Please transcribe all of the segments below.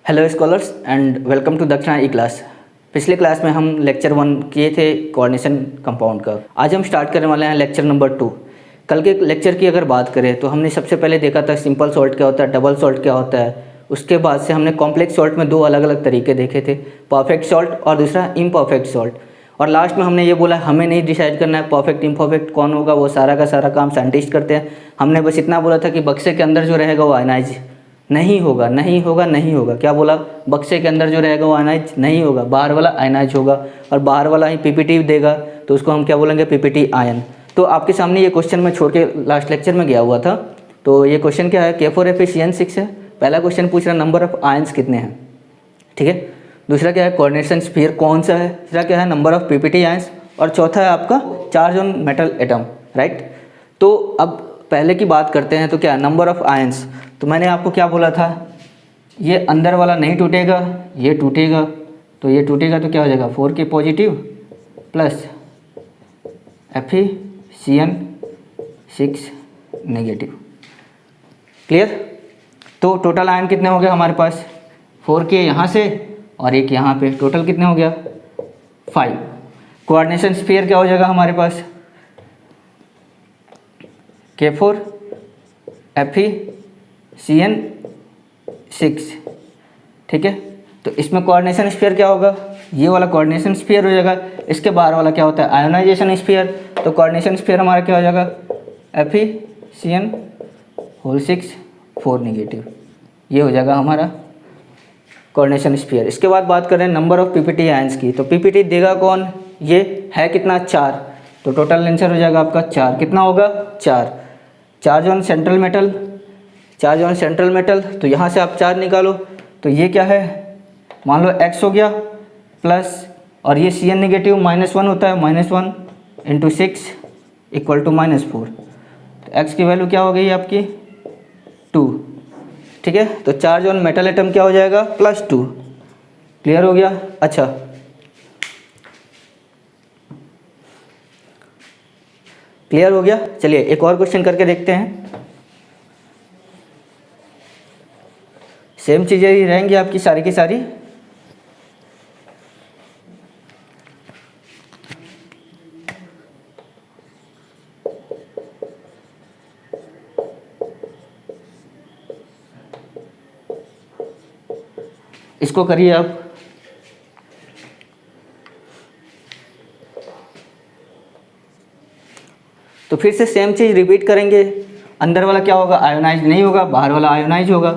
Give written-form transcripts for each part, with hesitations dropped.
Hello scholars and welcome to Dakshina e class. पिछले class में हम लेक्चर 1 किए थे कोऑर्डिनेशन कंपाउंड का। आज हम स्टार्ट करने वाले हैं लेक्चर नंबर 2। कल के लेक्चर की अगर बात करें तो हमने सबसे पहले देखा था सिंपल सॉल्ट क्या होता है, डबल सॉल्ट क्या होता है। उसके बाद से हमने कॉम्प्लेक्स सॉल्ट में दो अलग अलग तरीके देखे थे, परफेक्ट सॉल्ट और दूसरा इम्परफेक्ट सॉल्ट। और लास्ट में हमने ये बोला हमें नहीं डिसाइड करना है परफेक्ट इम्परफेक्ट कौन होगा, वो सारा का सारा काम साइंटिस्ट करते हैं। हमने बस इतना बोला था कि बक्से के अंदर जो रहेगा वो आयनाइज नहीं होगा, नहीं होगा, नहीं होगा। क्या बोला? बक्से के अंदर जो रहेगा वो आयनाइज नहीं होगा, बाहर वाला आयनाइज होगा और बाहर वाला ही पीपीटी देगा तो उसको हम क्या बोलेंगे? PPT ion. तो आपके सामने ये क्वेश्चन मैं छोड़ के लास्ट लेक्चर में गया हुआ था। तो ये क्वेश्चन क्या है? K4 Fe6 है। पहला क्वेश्चन पूछ रहा है नंबर ऑफ आयन्स कितने हैं, ठीक है। दूसरा क्या है? कोऑर्डिनेशन स्फीयर कौन सा है। तीसरा क्या है? Number of PPT ions. और चौथा है आपका charge on metal atom, right. तो अब पहले की बात करते हैं। तो क्या नंबर ऑफ आयन्स, तो मैंने आपको क्या बोला था, ये अंदर वाला नहीं टूटेगा, ये टूटेगा। तो ये टूटेगा तो क्या हो जाएगा? 4K positive plus Fe6 negative. Clear? तो टोटल आयन कितने हो गए हमारे पास? 4K यहाँ से और एक यहाँ पे, टोटल कितने हो गया? 5। कोऑर्डिनेशन स्फीयर क्या हो जाएगा हमारे पास? K4 Fe6, ठीक है। तो इसमें कोऑर्डिनेशन स्फीयर क्या होगा? ये वाला कोऑर्डिनेशन स्फीयर हो जाएगा। इसके बाहर वाला क्या होता है? Ionisation sphere. तो कोऑर्डिनेशन स्फीयर हमारा क्या हो जाएगा? Fe6 4 negative. ये हो जाएगा हमारा कोऑर्डिनेशन स्फीयर। इसके बाद बात करें नंबर ऑफ पीपीटी आयंस की। तो पीपीटी देगा कौन? ये है कितना? 4। तो टोटल आंसर हो जाएगा आपका 4। कितना होगा? 4। Charge on central metal, charge on central metal, तो यहाँ से आप 4 निकालो। तो ये क्या है? मान लो x हो गया प्लस, और ये Cn नेगेटिव -1 होता है, -1 × 6 = -4। तो x की वैल्यू क्या हो गई आपकी? 2, ठीक है। तो चार्ज ऑन मेटल एटम क्या हो जाएगा? +2। क्लियर हो गया? अच्छा, क्लियर हो गया। चलिए एक और क्वेश्चन करके देखते हैं। सेम चीज़ें ही रहेंगी आपकी सारी की सारी। इसको करिए आप। तो फिर से सेम चीज़ रिपीट करेंगे। अंदर वाला क्या होगा? आयोनाइज नहीं होगा, बाहर वाला आयोनाइज होगा।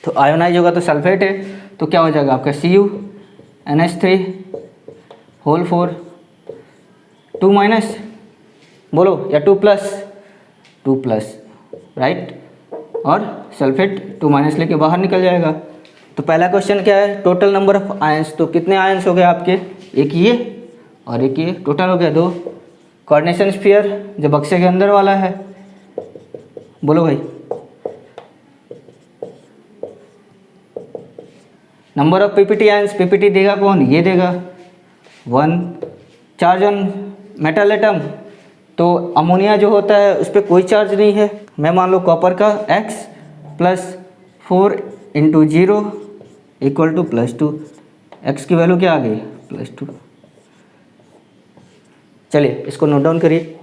तो आयोनाइज होगा तो सल्फेट है, तो क्या हो जाएगा आपका? CuNH3 2- बोलो, या 2+, राइट। और सल्फेट 2- लेके बाहर निकल जाएगा। तो पहला क्वेश्चन क्या है? Total number of ions. तो कितने आयंस हो गए आपके? एक ये और एक ये, टोटल हो गया 2। कोऑर्डिनेशन स्फीयर जो बक्से के अंदर वाला है, बोलो भाई। Number of PPT ions, PPT देगा कौन? ये देगा 1। चार्ज ऑन मेटल एटम, तो अमोनिया जो होता है उस पर कोई चार्ज नहीं है। मैं मान लो कॉपर का x + 4 × 0 = +2। x की वैल्यू क्या आ गई? +2। चलिए इसको नोट डाउन करिए,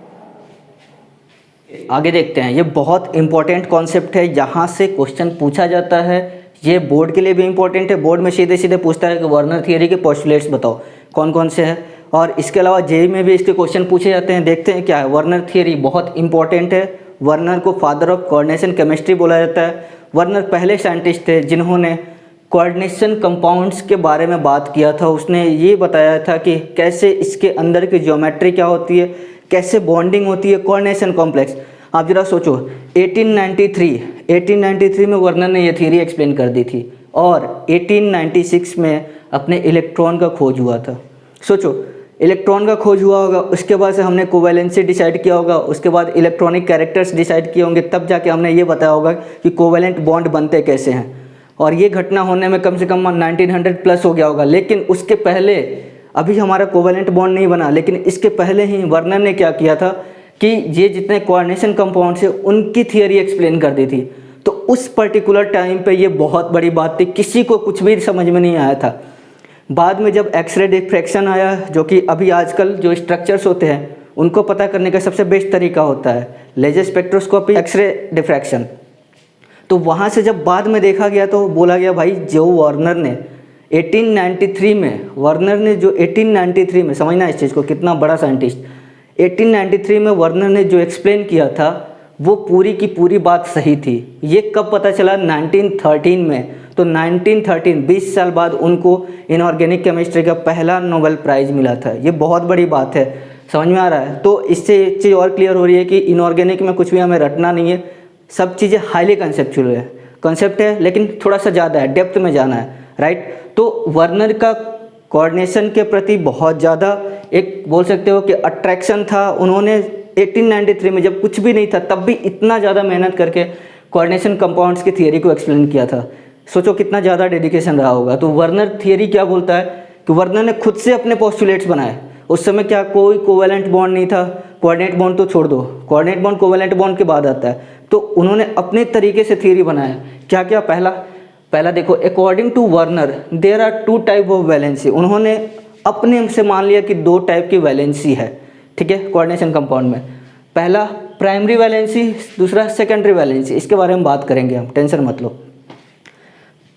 आगे देखते हैं। ये बहुत इंपॉर्टेंट कॉन्सेप्ट है, यहाँ से क्वेश्चन पूछा जाता है। ये बोर्ड के लिए भी इंपॉर्टेंट है। बोर्ड में सीधे सीधे पूछता है कि वर्नर थियरी के पोस्टुलेट्स बताओ कौन कौन से हैं। और इसके अलावा जेईई में भी इसके क्वेश्चन पूछे जाते हैं। देखते हैं क्या है। वर्नर थियरी बहुत इंपॉर्टेंट है। वर्नर को फादर ऑफ कोऑर्डिनेशन केमिस्ट्री बोला जाता है। वर्नर पहले साइंटिस्ट थे जिन्होंने कोऑर्डिनेशन कंपाउंड्स के बारे में बात किया था। उसने ये बताया था कि कैसे इसके अंदर की ज्योमेट्री क्या होती है, कैसे बॉन्डिंग होती है, कोऑर्डिनेशन कॉम्प्लेक्स। आप जरा सोचो, 1893 में वर्नर ने ये थियरी एक्सप्लेन कर दी थी और 1896 में अपने इलेक्ट्रॉन का खोज हुआ था। सोचो, इलेक्ट्रॉन का खोज हुआ होगा, उसके बाद से हमने कोवैलेंसी डिसाइड किया होगा, उसके बाद इलेक्ट्रॉनिक कैरेक्टर्स डिसाइड किए होंगे, तब जाके हमने ये बताया होगा कि कोवैलेंट बॉन्ड बनते कैसे हैं। और ये घटना होने में कम से कम 1900+ हो गया होगा। लेकिन उसके पहले, अभी हमारा कोवैलेंट बॉन्ड नहीं बना, लेकिन इसके पहले ही वर्नर ने क्या किया था कि ये जितने कोऑर्डिनेशन कंपाउंड्स हैं उनकी थियरी एक्सप्लेन कर दी थी। तो उस पर्टिकुलर टाइम पे ये बहुत बड़ी बात थी, किसी को कुछ भी समझ में नहीं आया था। बाद में जब एक्सरे डिफ्रैक्शन आया, जो कि अभी आजकल जो स्ट्रक्चर्स होते हैं उनको पता करने का सबसे बेस्ट तरीका होता है लेजर स्पेक्ट्रोस्कोपी, एक्सरे डिफ्रैक्शन, तो वहाँ से जब बाद में देखा गया तो बोला गया भाई जो वार्नर ने 1893 में, वार्नर ने जो 1893 में, समझना इस चीज़ को, कितना बड़ा साइंटिस्ट, 1893 में वार्नर ने जो एक्सप्लेन किया था वो पूरी की पूरी बात सही थी। ये कब पता चला? 1913 में। तो 1913, 20 साल बाद उनको इनऑर्गेनिक केमिस्ट्री का पहला नोबेल प्राइज़ मिला था। ये बहुत बड़ी बात है, समझ में आ रहा है? तो इससे एक चीज़ और क्लियर हो रही है कि इनऑर्गेनिक में कुछ भी हमें रटना नहीं है, सब चीज़ें हाईली कंसेप्चुअल है, कंसेप्ट है लेकिन थोड़ा सा ज़्यादा है, डेप्थ में जाना है, राइट। तो वार्नर का कोऑर्डिनेशन के प्रति बहुत ज़्यादा एक बोल सकते हो कि अट्रैक्शन था। उन्होंने 1893 में जब कुछ भी नहीं था तब भी इतना ज़्यादा मेहनत करके कोऑर्डिनेशन कंपाउंड्स की थियरी को एक्सप्लेन किया था। सोचो कितना ज़्यादा डेडिकेशन रहा होगा। तो वार्नर थियरी क्या बोलता है कि वार्नर ने खुद से अपने पोस्टुलेट्स बनाए। उस समय क्या कोई कोवेलेंट बॉन्ड नहीं था, कोऑर्डिनेट बॉन्ड तो छोड़ दो, कोऑर्डिनेट बॉन्ड कोवेलेंट बॉन्ड के बाद आता है। तो उन्होंने अपने तरीके से थियरी बनाया। क्या क्या? पहला देखो, according to Werner there are 2 type of valency. उन्होंने अपने से मान लिया कि 2 टाइप की वैलेंसी है, ठीक है, कोऑर्डिनेशन कंपाउंड में। पहला प्राइमरी वैलेंसी, दूसरा सेकेंडरी वैलेंसी। इसके बारे में बात करेंगे हम, टेंशन मत लो।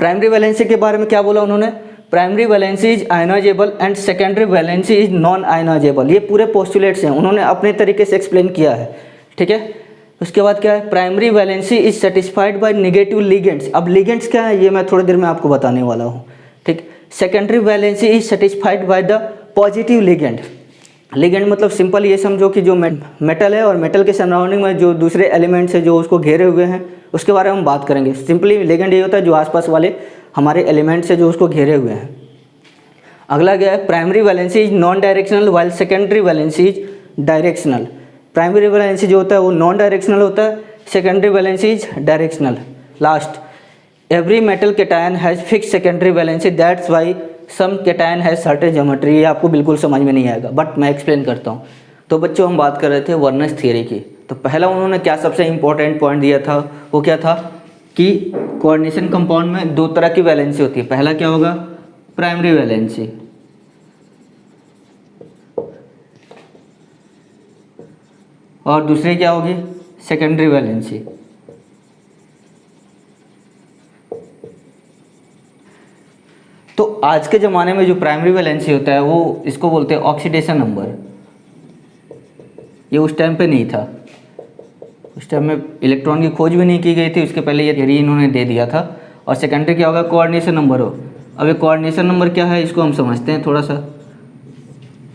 प्राइमरी वैलेंसी के बारे में क्या बोला उन्होंने? Primary valency is ionisable and secondary valency is non ionisable. ये पूरे पोस्टुलेट्स हैं, उन्होंने अपने तरीके से एक्सप्लेन किया है, ठीक है। उसके बाद क्या है? Primary valency is satisfied by negative ligands. अब लिगेंड्स क्या है ये मैं थोड़ी देर में आपको बताने वाला हूँ, ठीक। Secondary valency is satisfied by the positive ligand. Ligand मतलब सिंपल ये समझो कि जो मेटल है और मेटल के सराउंडिंग में जो दूसरे एलिमेंट्स है जो उसको घेरे हुए हैं, उसके बारे में हम बात करेंगे। सिंपली लिगेंड ये होता है जो आसपास वाले हमारे एलिमेंट्स है जो उसको घेरे हुए हैं। अगला क्या है? Primary valency is non directional while secondary valency is directional. Primary valency जो होता है वो नॉन डायरेक्शनल होता है, secondary valency is directional. Last, every metal cation has fix secondary valency, that's why some cation has certain geometry. ये आपको बिल्कुल समझ में नहीं आएगा बट मैं एक्सप्लेन करता हूँ। तो बच्चों हम बात कर रहे थे वार्नर्स थियरी की। तो पहला उन्होंने क्या सबसे इंपॉर्टेंट पॉइंट दिया था, वो क्या था कि कोऑर्डिनेशन कंपाउंड में 2 तरह की वैलेंसी होती है। पहला क्या होगा? प्राइमरी वैलेंसी, और दूसरी क्या होगी? Secondary valency. तो आज के ज़माने में जो प्राइमरी वैलेंसी होता है वो इसको बोलते हैं ऑक्सीडेशन नंबर। ये उस टाइम पे नहीं था, उस टाइम में इलेक्ट्रॉन की खोज भी नहीं की गई थी, उसके पहले ये थियरी इन्होंने दे दिया था। और सेकेंडरी क्या होगा? कोऑर्डिनेशन नंबर हो। अब ये कोऑर्डिनेशन नंबर क्या है इसको हम समझते हैं थोड़ा सा।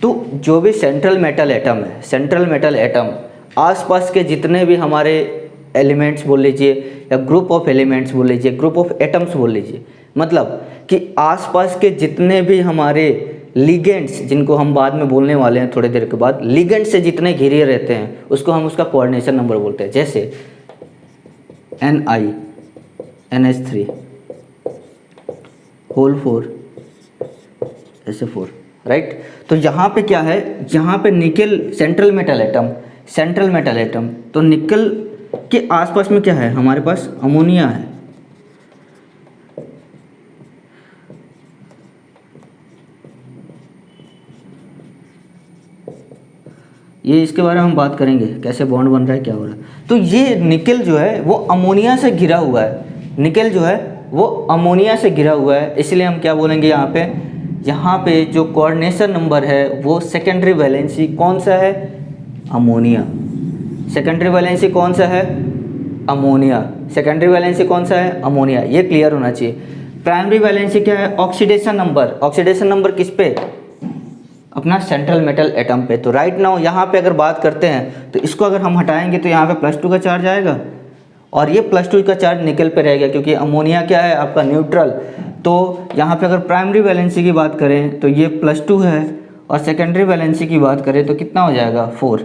तो जो भी सेंट्रल मेटल एटम है, सेंट्रल मेटल एटम आसपास के जितने भी हमारे एलिमेंट्स बोल लीजिए या ग्रुप ऑफ एलिमेंट्स बोल लीजिए, ग्रुप ऑफ एटम्स बोल लीजिए, मतलब कि आसपास के जितने भी हमारे लिगेंड्स, जिनको हम बाद में बोलने वाले हैं थोड़ी देर के बाद, लिगेंड्स से जितने घिरे रहते हैं उसको हम उसका कोऑर्डिनेशन नंबर बोलते हैं। जैसे Ni, NH3, whole 4, SA4, right. तो यहाँ पे क्या है? यहाँ पे निकल central metal atom, central metal atom, तो निकल के आसपास में क्या है? हमारे पास अमोनिया है। ये इसके बारे में हम बात करेंगे कैसे बॉन्ड बन रहा है, क्या हो रहा है। तो ये निकल जो है वो अमोनिया से घिरा हुआ है, निकल जो है वो अमोनिया से घिरा हुआ है। इसलिए हम क्या बोलेंगे यहाँ पे जो कोऑर्डिनेशन नंबर है वो सेकेंडरी वैलेंसी कौन सा है? अमोनिया। सेकेंडरी वैलेंसी कौन सा है? अमोनिया। सेकेंडरी वैलेंसी कौन सा है? अमोनिया। ये क्लियर होना चाहिए। प्राइमरी वैलेंसी क्या है? Oxidation number. ऑक्सीडेशन नंबर किस पे? अपना सेंट्रल मेटल एटम पे। तो राइट नाउ यहाँ पे अगर बात करते हैं तो इसको अगर हम हटाएंगे तो यहाँ पे +2 का चार्ज आएगा और ये +2 का चार्ज निकल पे रहेगा, क्योंकि अमोनिया क्या है? आपका न्यूट्रल। तो यहाँ पे अगर प्राइमरी वैलेंसी की बात करें तो ये +2 है और सेकेंडरी वैलेंसी की बात करें तो कितना हो जाएगा? 4।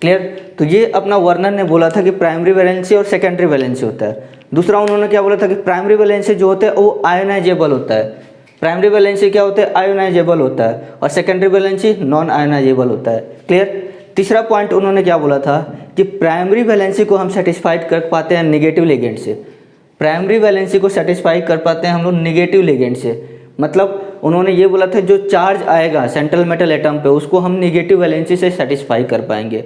क्लियर? तो ये अपना वार्नर ने बोला था कि प्राइमरी वैलेंसी और सेकेंडरी वैलेंसी होता है। दूसरा उन्होंने क्या बोला था कि प्राइमरी वैलेंसी जो होता है वो आयोनाइजेबल होता है। प्राइमरी वैलेंसी क्या होता है? आयोनाइजेबल होता है और सेकेंडरी वैलेंसी नॉन आयोनाइजेबल होता है। क्लियर? तीसरा पॉइंट उन्होंने क्या बोला था कि प्राइमरी वैलेंसी को हम सेटिस्फाइड कर पाते हैं नेगेटिव लिगेंड से। प्राइमरी वैलेंसी को सेटिस्फाई कर पाते हैं हम लोग नेगेटिव लिगेंड से। मतलब उन्होंने ये बोला था जो चार्ज आएगा सेंट्रल मेटल एटम पे उसको हम नेगेटिव वैलेंसी से सेटिस्फाई कर पाएंगे।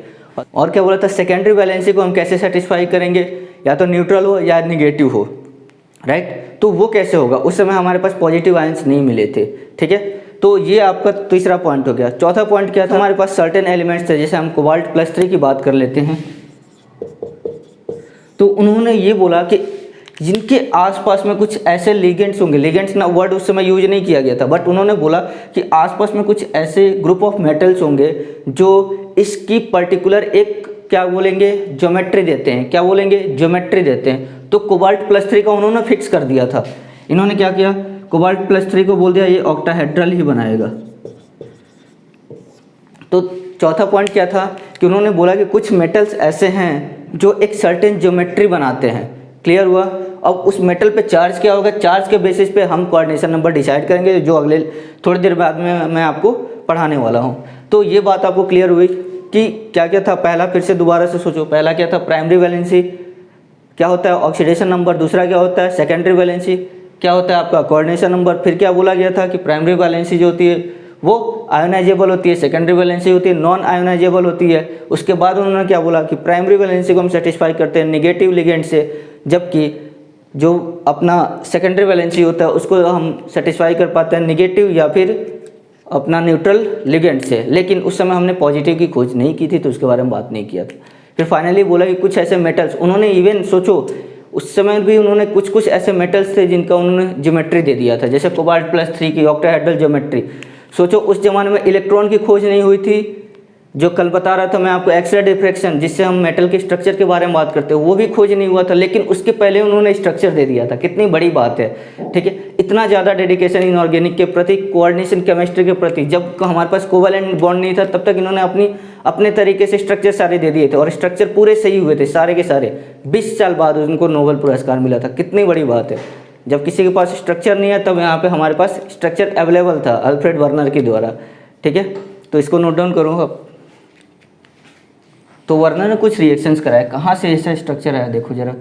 और क्या बोला था, सेकेंडरी वैलेंसी को हम कैसे सेटिस्फाई करेंगे, या तो न्यूट्रल हो या निगेटिव हो, राइट। तो वो कैसे होगा, उस समय हमारे पास पॉजिटिव आयंस नहीं मिले थे, ठीक है। तो ये आपका तीसरा पॉइंट हो गया। चौथा पॉइंट क्या था, हमारे पास सर्टेन एलिमेंट्स थे, जैसे हम कोबाल्ट+3 की बात कर लेते हैं। तो उन्होंने ये बोला कि जिनके आसपास में कुछ ऐसे लिगेंड्स होंगे, लिगेंड्स ना वर्ड उस समय यूज नहीं किया गया था, बट उन्होंने बोला कि आसपास में कुछ ऐसे ग्रुप ऑफ मेटल्स होंगे जो इसकी पर्टिकुलर एक क्या बोलेंगे ज्योमेट्री देते हैं, क्या बोलेंगे ज्योमेट्री देते हैं। तो कोबाल्ट+3 का उन्होंने फिक्स कर दिया था। इन्होंने क्या किया, कोबाल्ट+3 को बोल दिया ये ऑक्टाहेड्रल ही बनाएगा। तो चौथा पॉइंट क्या था कि उन्होंने बोला कि कुछ मेटल्स ऐसे हैं जो एक सर्टेन ज्योमेट्री बनाते हैं। क्लियर हुआ। अब उस मेटल पे चार्ज क्या होगा, चार्ज के बेसिस पे हम कोऑर्डिनेशन नंबर डिसाइड करेंगे, जो अगले थोड़ी देर बाद में मैं आपको पढ़ाने वाला हूँ। तो ये बात आपको क्लियर हुई कि क्या क्या था। पहला फिर से दोबारा से सोचो, पहला क्या था, प्राइमरी वैलेंसी क्या होता है, ऑक्सीडेशन नंबर। दूसरा क्या होता है, सेकेंडरी वैलेंसी क्या होता है आपका, कोऑर्डिनेशन नंबर। फिर क्या बोला गया था कि प्राइमरी वैलेंसी जो होती है वो आयोनाइजेबल होती है, सेकेंडरी वैलेंसी होती है नॉन आयोनाइजेबल होती है। उसके बाद उन्होंने क्या बोला कि प्राइमरी वैलेंसी को हम सेटिस्फाई करते हैं नेगेटिव लिगेंड से, जबकि जो अपना सेकेंडरी वैलेंसी होता है उसको हम सेटिस्फाई कर पाते हैं नेगेटिव या फिर अपना न्यूट्रल लिगेंड से। लेकिन उस समय हमने पॉजिटिव की खोज नहीं की थी, तो उसके बारे में बात नहीं किया था। फिर फाइनली बोला कि कुछ ऐसे मेटल्स, उन्होंने इवन सोचो उस समय भी उन्होंने कुछ ऐसे मेटल्स थे जिनका उन्होंने ज्योमेट्री दे दिया था, जैसे कोबाल्ट+3 की ऑक्टाहेड्रल ज्योमेट्री। सोचो उस जमाने में इलेक्ट्रॉन की खोज नहीं हुई थी, जो कल बता रहा था मैं आपको एक्सरे डिफ्रैक्शन, जिससे हम मेटल के स्ट्रक्चर के बारे में बात करते हैं, वो भी खोज नहीं हुआ था। लेकिन उसके पहले उन्होंने स्ट्रक्चर दे दिया था। कितनी बड़ी बात है, ठीक है। इतना ज़्यादा डेडिकेशन इनऑर्गेनिक के प्रति, कोऑर्डिनेशन केमिस्ट्री के प्रति। जब हमारे पास कोवैलेंट बॉन्ड नहीं था तब तक इन्होंने अपने तरीके से स्ट्रक्चर सारे दे दिए थे, और स्ट्रक्चर पूरे सही हुए थे सारे के सारे। 20 साल बाद उनको नोबेल पुरस्कार मिला था। कितनी बड़ी बात है। जब किसी के पास स्ट्रक्चर नहीं है तब यहाँ पे हमारे पास स्ट्रक्चर अवेलेबल था अल्फ्रेड वर्नर के द्वारा, ठीक है। तो इसको नोट डाउन करो अब। तो वर्नर ने कुछ रिएक्शंस कराए, कहाँ से ऐसा स्ट्रक्चर आया देखो जरा।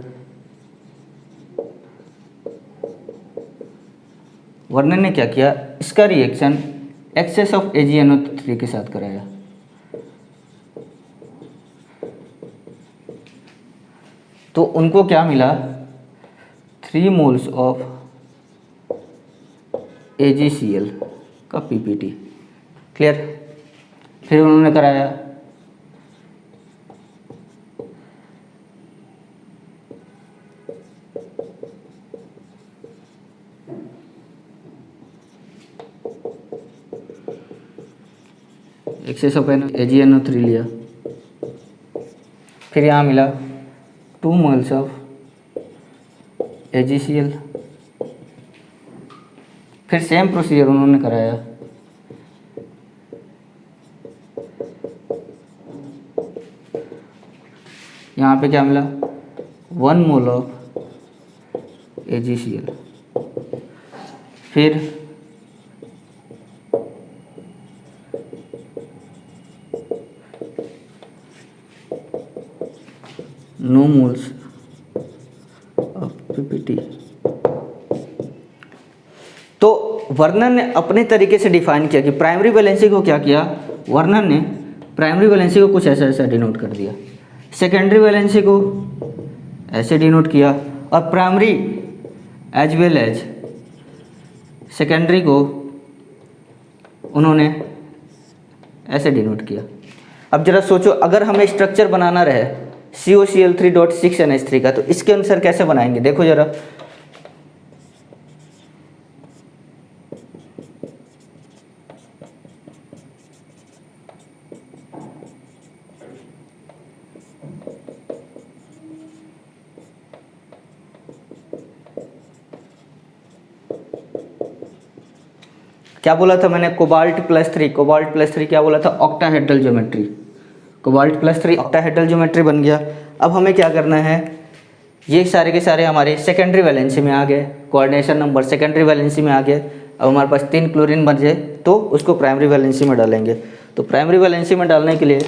वर्नर ने क्या किया, इसका रिएक्शन एक्सेस ऑफ AgNO3 के साथ कराया। तो उनको क्या मिला, 3 मोल्स ऑफ AgCl का PPT। क्लियर। फिर उन्होंने कराया एक्सेस ऑफ AgNO3 लिया। फिर यहाँ मिला 2 मोल्स ऑफ AgCl। फिर सेम प्रोसीजर उन्होंने कराया। यहाँ पे क्या मिला, 1 मोल ऑफ AgCl। फिर नो मोल्स ऑफ PPT। तो वर्नर ने अपने तरीके से डिफाइन किया कि प्राइमरी वैलेंसी को क्या किया, वर्नर ने प्राइमरी वैलेंसी को कुछ ऐसा ऐसा डिनोट कर दिया, सेकेंडरी वैलेंसी को ऐसे डिनोट किया, और primary as well as secondary को उन्होंने ऐसे डिनोट किया। अब जरा सोचो, अगर हमें स्ट्रक्चर बनाना रहे COCl3.6NH3 का, तो इसके अनुसार कैसे बनाएंगे देखो जरा। क्या बोला था मैंने, कोबाल्ट+3 क्या बोला था, ऑक्टाहेड्रल ज्योमेट्री। कोबाल्ट+3 ऑक्टाहेड्रल ज्योमेट्री बन गया। अब हमें क्या करना है, ये सारे के सारे हमारे सेकेंडरी वैलेंसी में आ गए, कोऑर्डिनेशन नंबर सेकेंडरी वैलेंसी में आ गए। अब हमारे पास 3 क्लोरीन बन जाए तो उसको प्राइमरी वैलेंसी में डालेंगे। तो प्राइमरी वैलेंसी में डालने के लिए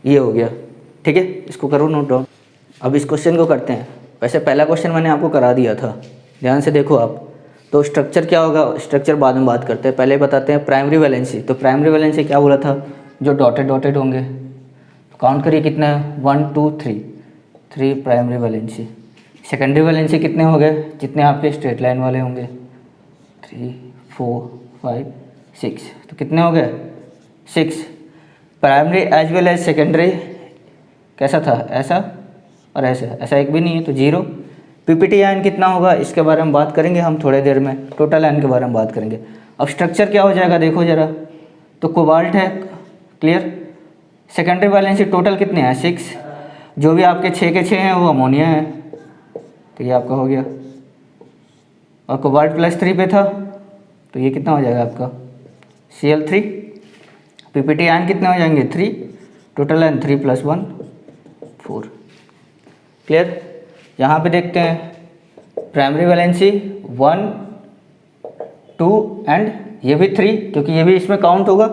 ये हो गया। ठीक है, इसको करो नोट डाउन। अब इस क्वेश्चन को करते हैं। वैसे पहला क्वेश्चन मैंने आपको करा दिया था, ध्यान से देखो आप। तो स्ट्रक्चर क्या होगा, स्ट्रक्चर बाद में बात करते हैं, पहले बताते हैं प्राइमरी वैलेंसी। तो प्राइमरी वैलेंसी क्या बोला था, जो डॉटेड डॉटेड होंगे। तो काउंट करिए कितना है, 1 2 3 प्राइमरी वैलेंसी। सेकेंडरी वैलेंसी कितने हो गए, जितने आपके स्ट्रेट लाइन वाले होंगे, 3 4 5 6। तो कितने हो गए, 6। Primary as well as secondary कैसा था, ऐसा और ऐसा एक भी नहीं है, तो 0। पीपीटी आयन कितना होगा, इसके बारे में बात करेंगे हम थोड़ी देर में, टोटल आयन के बारे में बात करेंगे। अब स्ट्रक्चर क्या हो जाएगा देखो ज़रा, तो कोबाल्ट है, क्लियर। सेकेंडरी वैलेंसी टोटल कितने हैं, 6। जो भी आपके 6 के 6 हैं वो अमोनिया है, तो ये आपका हो गया। और कोबाल्ट +3 पे था, तो ये कितना हो जाएगा आपका, Cl3। पीपीटी आयन कितने हो जाएंगे, 3। Total ion 3 + 1 4। क्लियर। यहाँ पे देखते हैं प्राइमरी वैलेंसी 1 2 एंड ये भी 3, क्योंकि ये भी इसमें काउंट होगा।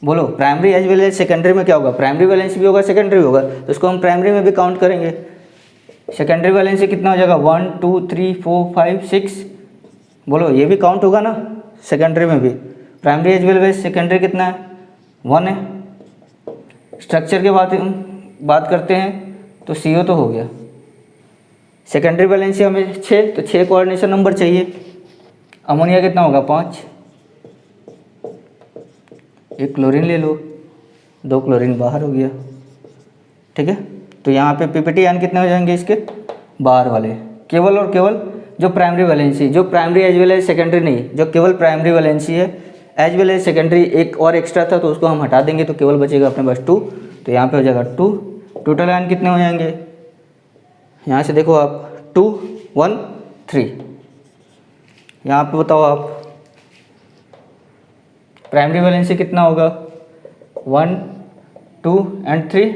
बोलो primary as well as secondary में क्या होगा, प्राइमरी वैलेंसी भी होगा, सेकेंडरी भी होगा, तो इसको हम प्राइमरी में भी काउंट करेंगे। सेकेंडरी वैलेंसी कितना हो जाएगा, 1 2 3 4 5 6। बोलो ये भी काउंट होगा ना सेकेंडरी में भी। Primary as well as secondary कितना है, 1 है। स्ट्रक्चर के बात करते हैं, तो CO तो हो गया। सेकेंडरी वैलेंसी हमें 6, तो 6 कोऑर्डिनेशन नंबर चाहिए। अमोनिया कितना होगा, 5। एक क्लोरीन ले लो, 2 क्लोरीन बाहर हो गया। ठीक है, तो यहाँ पे पीपीटी आयन कितने हो जाएंगे इसके, बाहर वाले, केवल और केवल जो प्राइमरी वैलेंसी, जो primary as well as secondary नहीं, जो केवल प्राइमरी वैलेंसी है। एज वेल एज सेकेंडरी एक और एक्स्ट्रा था, तो उसको हम हटा देंगे, तो केवल बचेगा अपने पास 2। तो यहाँ पे हो जाएगा 2। टोटल आयन कितने हो जाएंगे, यहाँ से देखो आप, 2 1 3। यहाँ पे बताओ आप प्राइमरी वैलेंसी कितना होगा, 1 2 एंड 3।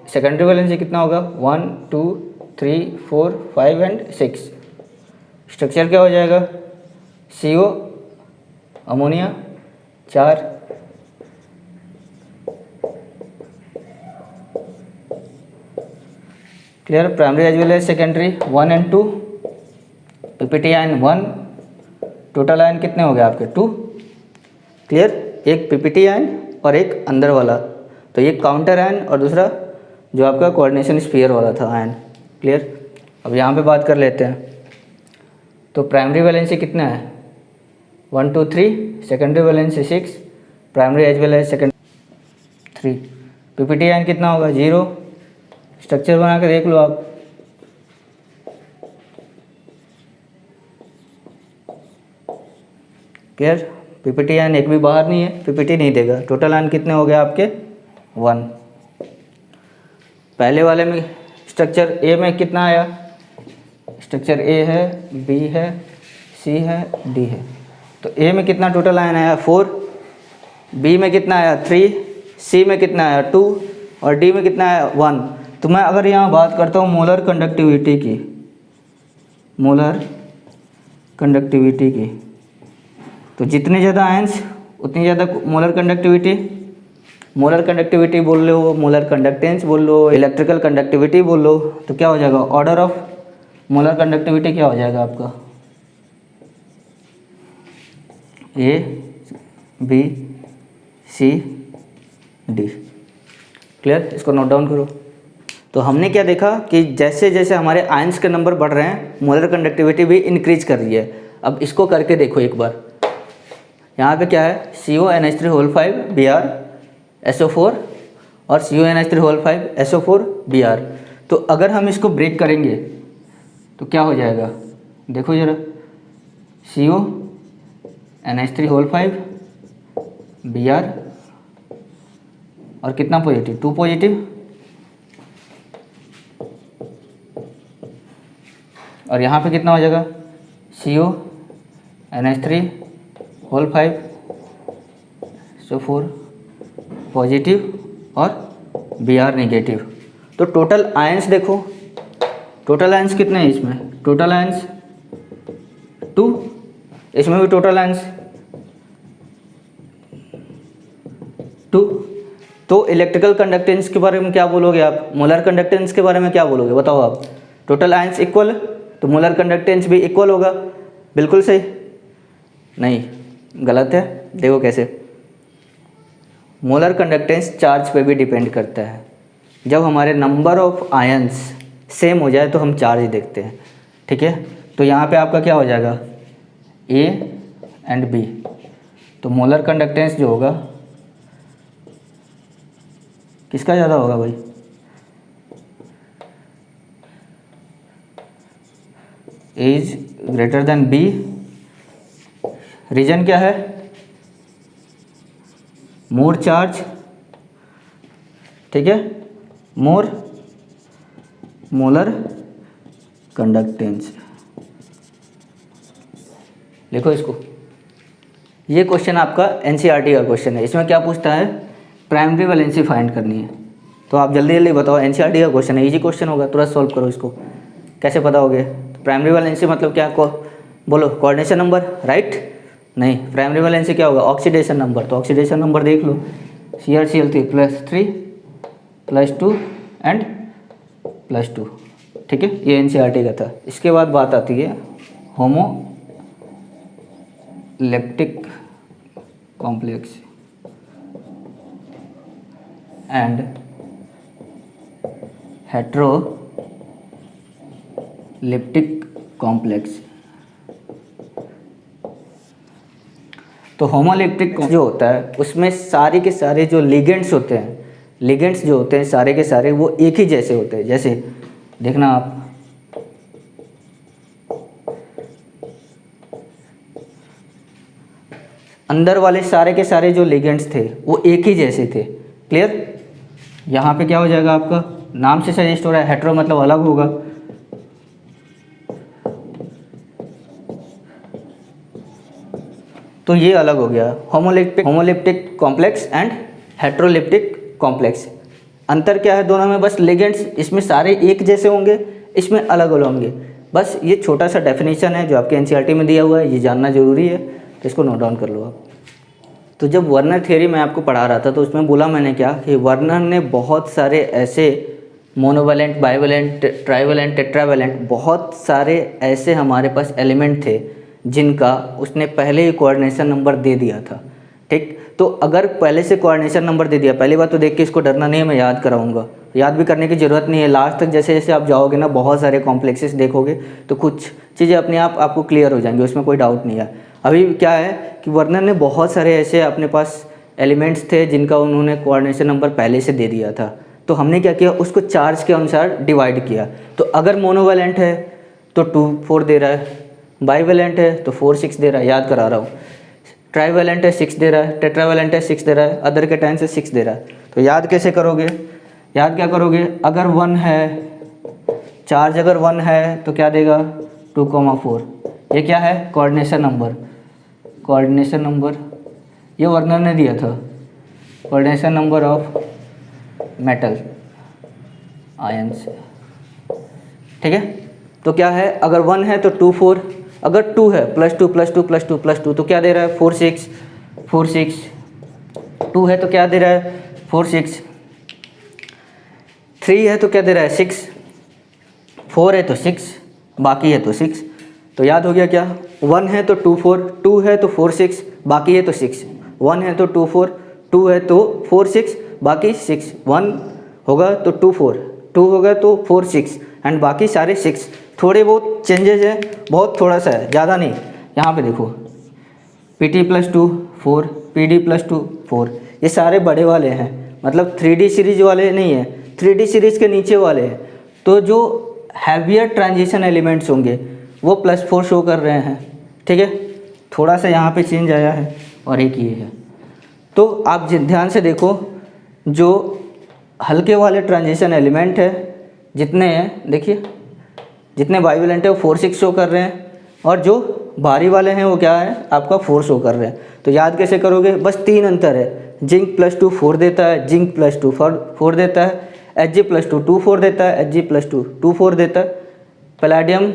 सेकेंडरी वैलेंसी कितना होगा, 1 2 3 4 5 एंड 6। स्ट्रक्चर क्या हो जाएगा, CO ammonia 4। Clear. Primary as well as secondary 1 and 2। PPT ion 1। Total ion कितने हो गए आपके, 2। क्लियर। एक पीपीटी आयन और एक अंदर वाला, तो एक काउंटर आयन और दूसरा जो आपका कोऑर्डिनेशन स्फीयर वाला था आयन। क्लियर। अब यहाँ पे बात कर लेते हैं, तो प्राइमरी वैलेंसी कितना है, 1 2 3। Secondary valency 6। Primary as well as second 3। PPT ion कितना होगा, 0। स्ट्रक्चर बना के देख लो आप। क्लियर। पीपीटी आयन एक भी बाहर नहीं है, पीपीटी नहीं देगा। टोटल आयन कितने हो गए आपके, 1। पहले वाले में स्ट्रक्चर ए में कितना आया, स्ट्रक्चर ए है, बी है, सी है, डी है। तो ए में कितना टोटल आयन आया, 4। बी में कितना आया, 3। सी में कितना आया, 2। और डी में कितना आया, 1। तो मैं अगर यहाँ बात करता हूँ मोलर कंडक्टिविटी की, मोलर कंडक्टिविटी की, तो जितने ज़्यादा आयंस उतनी ज़्यादा मोलर कंडक्टिविटी। मोलर कंडक्टिविटी बोल लो, मोलर कंडक्टेंस बोल लो, इलेक्ट्रिकल कंडक्टिविटी बोल लो, तो क्या हो जाएगा, ऑर्डर ऑफ मोलर कंडक्टिविटी क्या हो जाएगा आपका, A B C D। Clear. इसको नोट डाउन करो। तो हमने क्या देखा कि जैसे जैसे हमारे आयंस के नंबर बढ़ रहे हैं, मोलर कंडक्टिविटी भी इंक्रीज कर रही है। अब इसको करके देखो एक बार। यहाँ पे क्या है, CONH3 Br SO4 और CONH3 SO4 Br। तो अगर हम इसको ब्रेक करेंगे तो क्या हो जाएगा, देखो ज़रा, CONH3 Br और कितना पॉजिटिव, 2 पॉजिटिव, और यहाँ पे कितना हो जाएगा, CONH3 SO4 पॉजिटिव और Br नेगेटिव। तो टोटल आयंस देखो, टोटल आयंस कितने हैं इसमें, टोटल आयंस 2, इसमें भी टोटल आयंस 2। तो इलेक्ट्रिकल कंडक्टेंस के बारे में क्या बोलोगे आप, मोलर कंडक्टेंस के बारे में क्या बोलोगे, बताओ आप। टोटल आयंस इक्वल तो मोलर कंडक्टेंस भी इक्वल होगा, बिल्कुल सही। नहीं, गलत है। देखो कैसे, मोलर कंडक्टेंस चार्ज पे भी डिपेंड करता है। जब हमारे नंबर ऑफ आयंस सेम हो जाए तो हम चार्ज देखते हैं, ठीक है। तो यहाँ पे आपका क्या हो जाएगा, ए एंड बी, तो मोलर कंडक्टेंस जो होगा किसका ज़्यादा होगा भाई, A is greater than B. Reason क्या है, मोर चार्ज, ठीक है, मोर मोलर कंडक्टेंस। लिखो इसको, ये क्वेश्चन आपका एनसीईआरटी का क्वेश्चन है। इसमें क्या पूछता है, प्राइमरी वैलेंसी फाइंड करनी है। तो आप जल्दी जल्दी बताओ, एनसीईआरटी का क्वेश्चन है, इजी क्वेश्चन होगा, तुरंत सॉल्व करो इसको। कैसे बताओगे, तो प्राइमरी वैलेंसी मतलब क्या, बोलो, कोऑर्डिनेशन नंबर, राइट। नहीं, प्राइमरी वैलेंसी क्या होगा, ऑक्सीडेशन नंबर। तो ऑक्सीडेशन नंबर देख लो, CrCl3 +3 +2 एंड +2, ठीक है। ये एनसीईआरटी का था। इसके बाद बात आती है होमोलेप्टिक कॉम्प्लेक्स एंड हेट्रोलिप्टिक कॉम्प्लेक्स। तो होमोलिप्टिक जो होता है उसमें सारे के सारे जो लिगेंड्स होते हैं, लिगेंड्स जो होते हैं सारे के सारे वो एक ही जैसे होते हैं। जैसे देखना आप, अंदर वाले सारे के सारे जो लिगेंड्स थे वो एक ही जैसे थे, क्लियर। यहाँ पे क्या हो जाएगा, आपका नाम से सजेस्ट हो रहा है, हेट्रो मतलब अलग होगा, तो ये अलग हो गया। Homoleptic complex and हेट्रोलिप्टिक complex. अंतर क्या है दोनों में, बस लिगेंड्स इसमें सारे एक जैसे होंगे, इसमें अलग अलग होंगे। बस ये छोटा सा डेफिनेशन है जो आपके एनसीईआरटी में दिया हुआ है, ये जानना जरूरी है, तो इसको नोट डाउन कर लो आप। तो जब वर्नर थ्योरी मैं आपको पढ़ा रहा था तो उसमें बोला मैंने क्या कि वर्नर ने बहुत सारे ऐसे मोनोवैलेंट, बाइवैलेंट, ट्राइवैलेंट, टेट्रावैलेंट, बहुत सारे ऐसे हमारे पास एलिमेंट थे जिनका उसने पहले ही कोऑर्डिनेशन नंबर दे दिया था, ठीक। तो अगर पहले से कोऑर्डिनेशन नंबर दे दिया, पहली बात तो देख के इसको डरना नहीं है, मैं याद कराऊंगा, याद भी करने की ज़रूरत नहीं है। लास्ट तक जैसे जैसे आप जाओगे ना, बहुत सारे कॉम्प्लेक्सेस देखोगे तो कुछ चीज़ें अपने आप आपको क्लियर हो जाएंगी, उसमें कोई डाउट नहीं है। अभी क्या है कि वर्नर ने बहुत सारे ऐसे अपने पास एलिमेंट्स थे जिनका उन्होंने कोऑर्डिनेशन नंबर पहले से दे दिया था। तो हमने क्या किया, उसको चार्ज के अनुसार डिवाइड किया। तो अगर मोनोवैलेंट है तो 2, 4 दे रहा है, बाईवैलेंट है तो 4, 6 दे रहा है, याद करा रहा हूँ। ट्राईवैलेंट है 6 दे रहा है, टेट्रावैलेंट है 6 दे रहा है, अदर के टाइम से 6 दे रहा है। तो याद कैसे करोगे, याद क्या करोगे, अगर 1 है, चार्ज अगर 1 है तो क्या देगा 2,4। ये क्या है, कोऑर्डिनेशन नंबर, कोऑर्डिनेशन नंबर ये वर्नर ने दिया था, coordination number of metal ions, ठीक है। तो क्या है, अगर 1 है तो 2, 4, अगर 2 है +2 +2 +2 +2 तो क्या दे रहा है 4, 6, 4, 6। 2 है तो क्या दे रहा है 4, 6। 3 है तो क्या दे रहा है 6, 4 है तो 6, बाकी है तो 6। तो याद हो गया क्या, 1 है तो 2, 4, 2 है तो 4, 6, बाकी है तो 6, 1 है तो 2, 4, 2 है तो 4, 6, बाकी 6, 1 होगा तो 2, 4, 2 होगा तो 4, 6 एंड बाकी सारे 6। थोड़े बहुत चेंजेस हैं, बहुत थोड़ा सा है, ज़्यादा नहीं। यहाँ पे देखो PT +2 4, PD +2 4, ये सारे बड़े वाले हैं, मतलब 3D सीरीज वाले नहीं है, 3D सीरीज के नीचे वाले हैं। तो जो हैवियर ट्रांजिशन एलिमेंट्स होंगे वो +4 शो कर रहे हैं, ठीक है। थोड़ा सा यहाँ पे चेंज आया है और एक ये है। तो आप ध्यान से देखो, जो हल्के वाले ट्रांजिशन एलिमेंट है जितने हैं, देखिए जितने बाईवैलेंट है वो 4, 6 शो कर रहे हैं, और जो भारी वाले हैं वो क्या है आपका 4 शो कर रहे हैं। तो याद कैसे करोगे, बस 3 अंतर है, जिंक +2 4 देता है, जिंक +2 4 देता है, Hg +2 2 4 देता है, Hg +2 2 4 देता है, पैलेडियम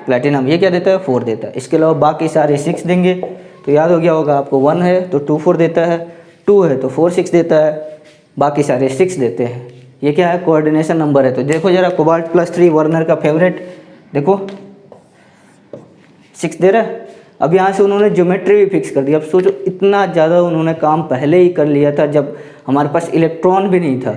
प्लैटिनम ये क्या देता है 4 देता है। इसके अलावा बाकी सारे 6 देंगे। तो याद हो गया होगा आपको, 1 है तो 2, 4 देता है, 2 है तो 4 6 देता है, बाकी सारे 6 देते हैं। ये क्या है, कोऑर्डिनेशन नंबर है। तो देखो जरा, कोबाल्ट +3 वर्नर का फेवरेट, देखो 6 दे रहा है। अब यहाँ से उन्होंने ज्योमेट्री भी फिक्स कर दी। अब सोचो इतना ज़्यादा उन्होंने काम पहले ही कर लिया था जब हमारे पास इलेक्ट्रॉन भी नहीं था।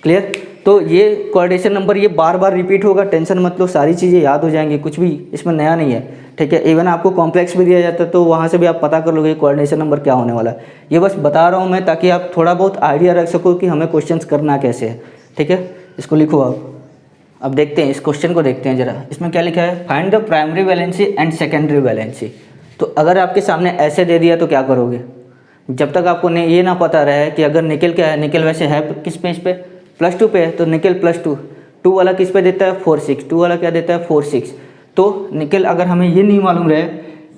क्लियर। तो ये कोऑर्डिनेशन नंबर ये बार बार रिपीट होगा, टेंशन मत लो, सारी चीज़ें याद हो जाएंगी, कुछ भी इसमें नया नहीं है। ठीक है, इवन आपको कॉम्प्लेक्स भी दिया जाता है तो वहाँ से भी आप पता कर लोगे कोऑर्डिनेशन नंबर क्या होने वाला है। ये बस बता रहा हूँ मैं ताकि आप थोड़ा बहुत आइडिया रख सको कि हमें क्वेश्चंस करना कैसे है। ठीक है, इसको लिखो आप। अब देखते हैं इस क्वेश्चन को, देखते हैं जरा। इसमें क्या लिखा है, find the primary valency and secondary valency. तो अगर आपके सामने ऐसे दे दिया तो क्या करोगे? जब तक आपको ये ना पता रहे कि अगर निकल क्या है, निकल वैसे है किस पेज पे, +2 पे है, तो निकल +2, 2 वाला किस पे देता है 4 6, 2 वाला क्या देता है 4 6। तो निकल अगर हमें ये नहीं मालूम रहे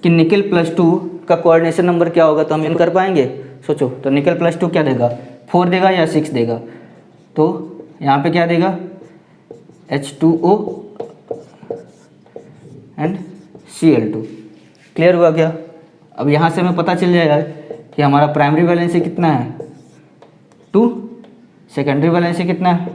कि निकल +2 का कोऑर्डिनेशन नंबर क्या होगा तो हम इन कर पाएंगे? सोचो, तो निकल +2 क्या देगा, 4 देगा या 6 देगा? तो यहाँ पे क्या देगा, H2O एंड Cl2। क्लियर हुआ क्या? अब यहाँ से हमें पता चल जाएगा कि हमारा प्राइमरी वैलेंसी कितना है 2, सेकेंडरी वैलेंसी कितना है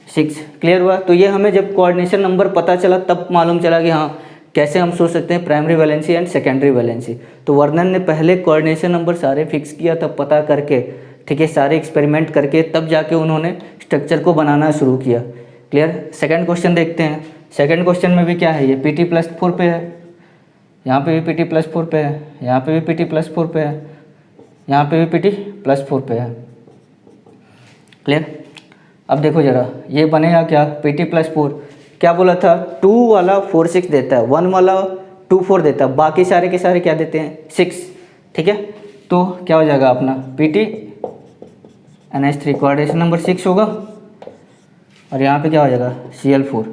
6। क्लियर हुआ? तो ये हमें जब कोऑर्डिनेशन नंबर पता चला तब मालूम चला कि हाँ कैसे हम सोच सकते हैं primary valency and secondary valency. तो वर्नन ने पहले कोऑर्डिनेशन नंबर सारे फिक्स किया तब पता करके, ठीक है, सारे एक्सपेरिमेंट करके तब जाके उन्होंने स्ट्रक्चर को बनाना शुरू किया। क्लियर। सेकंड क्वेश्चन देखते हैं। सेकंड क्वेश्चन में भी क्या है, ये Pt+4 पे है, यहाँ पे भी Pt+4 पे है, यहाँ पे भी Pt+4 पे है, यहाँ पे भी Pt+4 पे है। क्लियर। अब देखो जरा, ये बनेगा क्या, Pt+4 क्या बोला था, 2 वाला 4 6 देता है, 1 वाला 2 4 देता है, बाकी सारे के सारे क्या देते हैं 6। ठीक है, तो क्या हो जाएगा अपना Pt(NH3) कोऑर्डिनेशन नंबर 6 होगा, और यहाँ पे क्या हो जाएगा Cl4।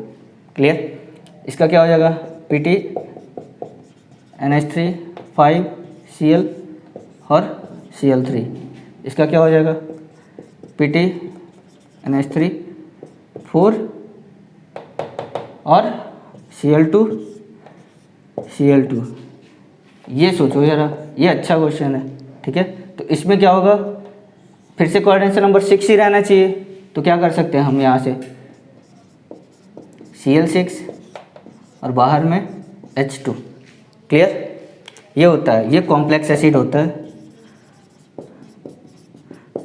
क्लियर। इसका क्या हो जाएगा Pt(NH3) 5 Cl और Cl3। इसका क्या हो जाएगा Pt(NH3) 4 और Cl2। ये सोचो जरा, ये अच्छा क्वेश्चन है। ठीक है, तो इसमें क्या होगा, फिर से कोऑर्डिनेशन नंबर 6 ही रहना चाहिए। तो क्या कर सकते हैं हम यहाँ से Cl6 और बाहर में H2। क्लियर। ये होता है, ये कॉम्प्लेक्स एसिड होता है,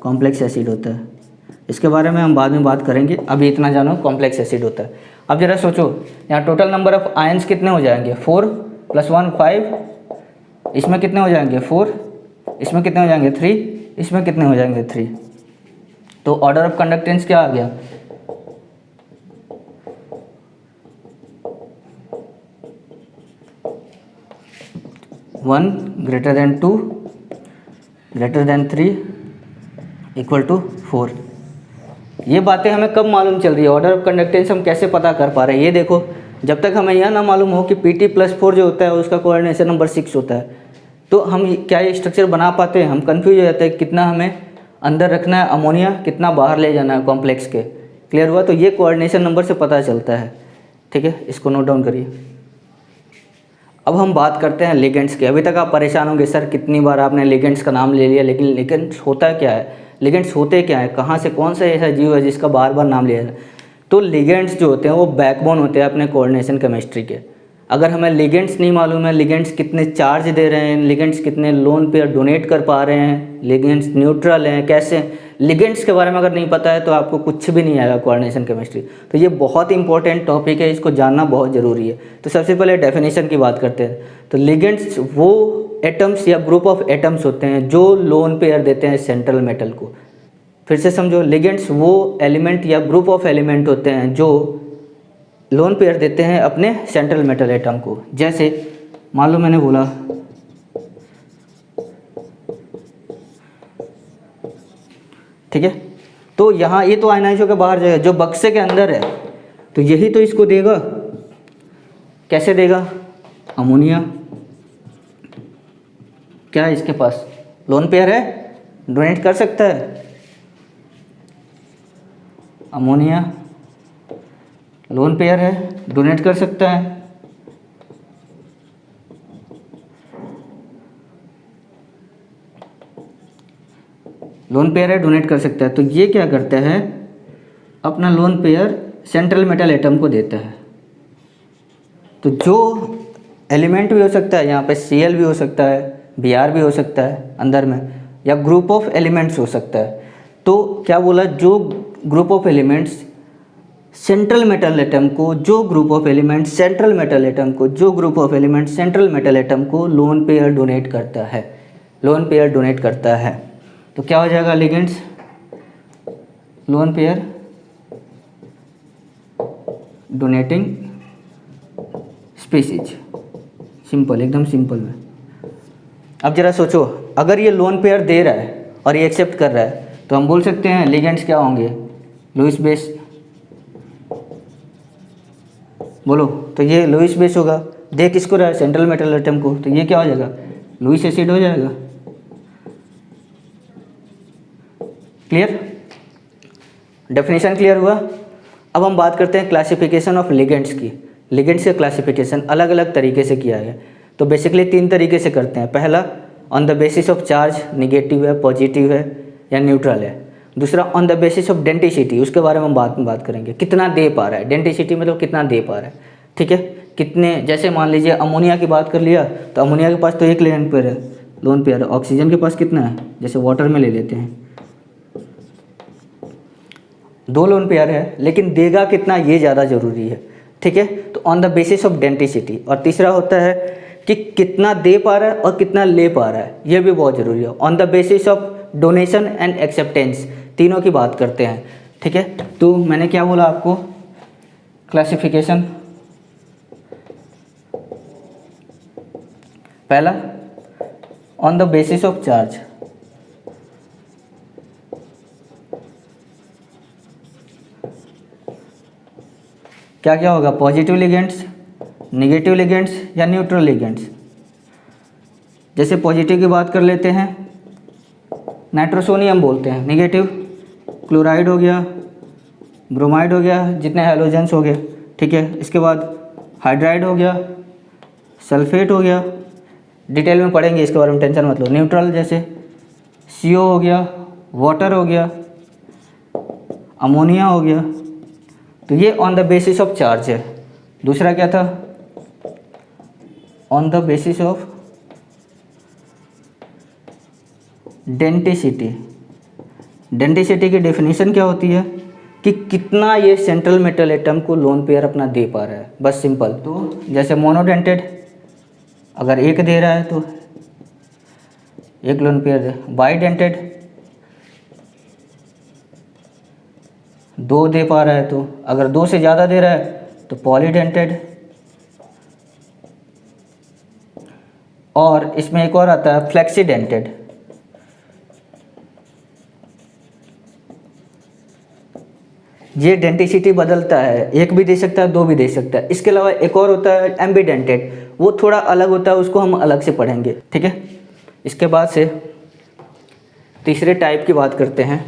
कॉम्प्लेक्स एसिड होता है। इसके बारे में हम बाद में बात करेंगे, अभी इतना जानो कॉम्प्लेक्स एसिड होता है। अब जरा सोचो, यहाँ टोटल नंबर ऑफ आयंस कितने हो जाएंगे, 4 + 1 5, इसमें कितने हो जाएंगे 4, इसमें कितने हो जाएंगे 3, इसमें कितने हो जाएंगे 3। तो ऑर्डर ऑफ कंडक्टेंस क्या आ गया, 1 > 2 > 3 = 4। ये बातें हमें कब मालूम चल रही है, ऑर्डर ऑफ कंडक्टेंस हम कैसे पता कर पा रहे हैं? ये देखो, जब तक हमें यह ना मालूम हो कि Pt+4 जो होता है उसका कोऑर्डिनेशन नंबर 6 होता है, तो हम क्या ये स्ट्रक्चर बना पाते हैं? हम कंफ्यूज हो जाते हैं कितना हमें अंदर रखना है अमोनिया, कितना बाहर ले जाना है कॉम्प्लेक्स के। क्लियर हुआ? तो ये कोऑर्डिनेशन नंबर से पता चलता है। ठीक है, इसको नोट डाउन करिए। अब हम बात करते हैं लिगेंड्स की। अभी तक आप परेशान होंगे, सर कितनी बार आपने लिगेंड्स का नाम ले लिया, लेकिन लिगेंड्स होता क्या है, लिगेंड्स होते क्या है, कहाँ से कौन सा ऐसा जीव है जिसका बार बार नाम लिया जाए? तो लिगेंड्स जो होते हैं वो बैकबोन होते हैं अपने कोऑर्डिनेशन केमिस्ट्री के। अगर हमें लिगेंड्स नहीं मालूम है, लिगेंड्स कितने चार्ज दे रहे हैं, लिगेंड्स कितने लोन पेयर डोनेट कर पा रहे हैं, लिगेंड्स न्यूट्रल हैं कैसे, लिगेंड्स के बारे में अगर नहीं पता है तो आपको कुछ भी नहीं आएगा कोऑर्डिनेशन केमिस्ट्री। तो ये बहुत इंपॉर्टेंट टॉपिक है, इसको जानना बहुत ज़रूरी है। तो सबसे पहले डेफिनेशन की बात करते हैं। तो लिगेंड्स वो एटम्स या ग्रुप ऑफ एटम्स होते हैं जो लोन पेयर देते हैं सेंट्रल मेटल को। फिर से समझो, लिगेंड्स वो एलिमेंट या ग्रुप ऑफ एलिमेंट होते हैं जो लोन पेयर देते हैं अपने सेंट्रल मेटल एटम को। जैसे मान लो मैंने बोला ठीक है, तो यहाँ ये तो आयनाइज होकर बाहर जाएगा, जो बक्से के अंदर है तो यही तो इसको देगा। कैसे देगा, अमोनिया क्या है इसके पास, लोन पेयर है, डोनेट कर सकता है, अमोनिया लोन पेयर है, डोनेट कर सकता है। लोन पेयर है, डोनेट कर सकता है। तो ये क्या करता है, अपना lone pair central metal atom को देता है। तो जो एलिमेंट भी हो सकता है, यहाँ पे Cl भी हो सकता है, Br भी हो सकता है अंदर में, या ग्रुप ऑफ एलिमेंट्स हो सकता है। तो क्या बोला, जो group of elements central metal atom को, जो group of elements central metal atom को, जो group of elements central metal atom को लोन पेयर डोनेट करता है, लोन पेयर डोनेट करता है। तो क्या हो जाएगा, ligands lone pair donating species. Simple, एकदम सिंपल में। अब जरा सोचो, अगर ये लोन पेयर दे रहा है और ये एक्सेप्ट कर रहा है, तो हम बोल सकते हैं लिगेंड्स क्या होंगे, लुईस बेस। बोलो, तो ये लुईस बेस होगा। दे किसको रहा है, सेंट्रल मेटल एटम को, तो ये क्या हो जाएगा, लुईस एसिड हो जाएगा। क्लियर, डेफिनेशन क्लियर हुआ। अब हम बात करते हैं क्लासिफिकेशन ऑफ लिगेंड्स की। लिगेंड्स का क्लासिफिकेशन अलग अलग तरीके से किया है। तो बेसिकली 3 तरीके से करते हैं। पहला, on the basis of charge, negative है, पॉजिटिव है या न्यूट्रल है। दूसरा, on the basis of density, उसके बारे में हम बात करेंगे, कितना दे पा रहा है। डेंसिटी मतलब कितना दे पा रहा है, ठीक है, कितने। जैसे मान लीजिए अमोनिया की बात कर लिया, तो अमोनिया के पास तो एक लोन पेयर है, लोन पेयर। ऑक्सीजन के पास कितना है, जैसे वाटर में ले लेते हैं 2 लोन पेयर है, लेकिन देगा कितना ये ज़्यादा ज़रूरी है, ठीक है। तो on the basis of density. और तीसरा होता है कि कितना दे पा रहा है और कितना ले पा रहा है, ये भी बहुत ज़रूरी है। On the basis of donation and acceptance, तीनों की बात करते हैं, ठीक है। तो मैंने क्या बोला आपको, क्लासिफिकेशन। पहला, on the basis of charge. क्या क्या होगा, पॉजिटिव लिगेंड्स, नेगेटिव लिगेंड्स या न्यूट्रल लिगेंड्स। जैसे पॉजिटिव की बात कर लेते हैं, नाइट्रोसोनियम बोलते हैं, नेगेटिव क्लोराइड हो गया, ब्रोमाइड हो गया, जितने हैलोजेंस हो गए, ठीक है। इसके बाद हाइड्राइड हो गया, सल्फेट हो गया, डिटेल में पढ़ेंगे इसके बारे में, टेंशन मत लो। न्यूट्रल जैसे CO हो गया, वाटर हो गया, अमोनिया हो गया। तो ये on the basis of charge है। दूसरा क्या था, on the basis of density. Density की डेफिनेशन क्या होती है कि कितना ये सेंट्रल मेटल एटम को लोन पेयर अपना दे पा रहा है, बस सिंपल। तो जैसे मोनोडेंटेड, अगर 1 दे रहा है तो 1 लोन पेयर दे। बाइडेंटेड 2 दे पा रहा है, तो अगर 2 से ज़्यादा दे रहा है तो पॉलीडेंटेड। और इसमें एक और आता है फ्लेक्सीडेंटेड। ये डेंसिटी बदलता है, 1 भी दे सकता है, 2 भी दे सकता है। इसके अलावा एक और होता है एम्बीडेंटेड, वो थोड़ा अलग होता है, उसको हम अलग से पढ़ेंगे, ठीक है। इसके बाद से तीसरे टाइप की बात करते हैं।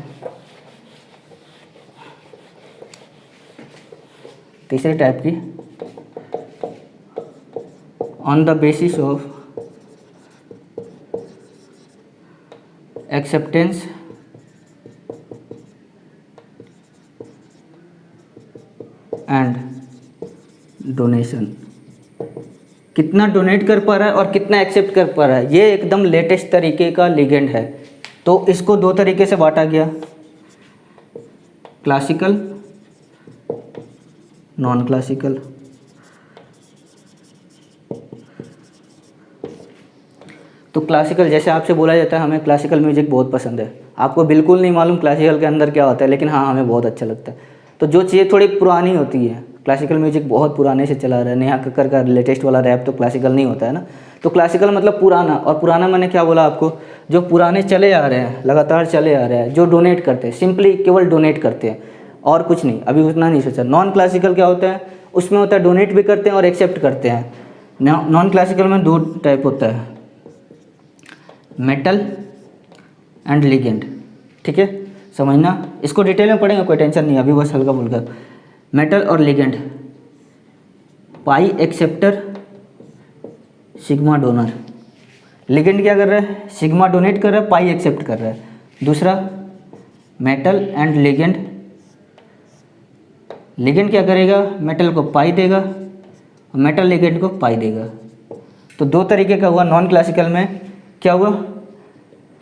तीसरे टाइप की, on the basis of acceptance and donation. कितना डोनेट कर पा रहा है और कितना एक्सेप्ट कर पा रहा है, ये एकदम लेटेस्ट तरीके का लिगेंड है। तो इसको 2 तरीके से बांटा गया, क्लासिकल, नॉन क्लासिकल। तो क्लासिकल, जैसे आपसे बोला जाता है हमें क्लासिकल म्यूजिक बहुत पसंद है, आपको बिल्कुल नहीं मालूम क्लासिकल के अंदर क्या होता है, लेकिन हाँ हमें बहुत अच्छा लगता है। तो जो चीज़ें थोड़ी पुरानी होती है, क्लासिकल म्यूजिक बहुत पुराने से चला रहा है, नेहा कक्कर का लेटेस्ट वाला रैप तो क्लासिकल नहीं होता है ना। तो क्लासिकल मतलब पुराना, और पुराना मैंने क्या बोला आपको, जो पुराने चले आ रहे हैं, लगातार चले आ रहे हैं, जो डोनेट करते हैं, सिंपली केवल डोनेट करते हैं और कुछ नहीं, अभी उतना नहीं सोचा। नॉन क्लासिकल क्या होता है, उसमें होता है डोनेट भी करते हैं और एक्सेप्ट करते हैं। नॉन क्लासिकल में 2 टाइप होता है, मेटल एंड लिगेंड, ठीक है, समझना। इसको डिटेल में पढ़ेंगे, कोई टेंशन नहीं, अभी बस हल्का फुल्का। मेटल और लिगेंड, पाई एक्सेप्टर, सिग्मा डोनर। लिगेंड क्या कर रहा है, सिग्मा डोनेट कर रहा है, पाई एक्सेप्ट कर रहा है। दूसरा मेटल एंड लिगेंड, लिगेंड क्या करेगा, मेटल को पाई देगा, मेटल लिगेंड को पाई देगा। तो दो तरीके का हुआ नॉन क्लासिकल में, क्या हुआ,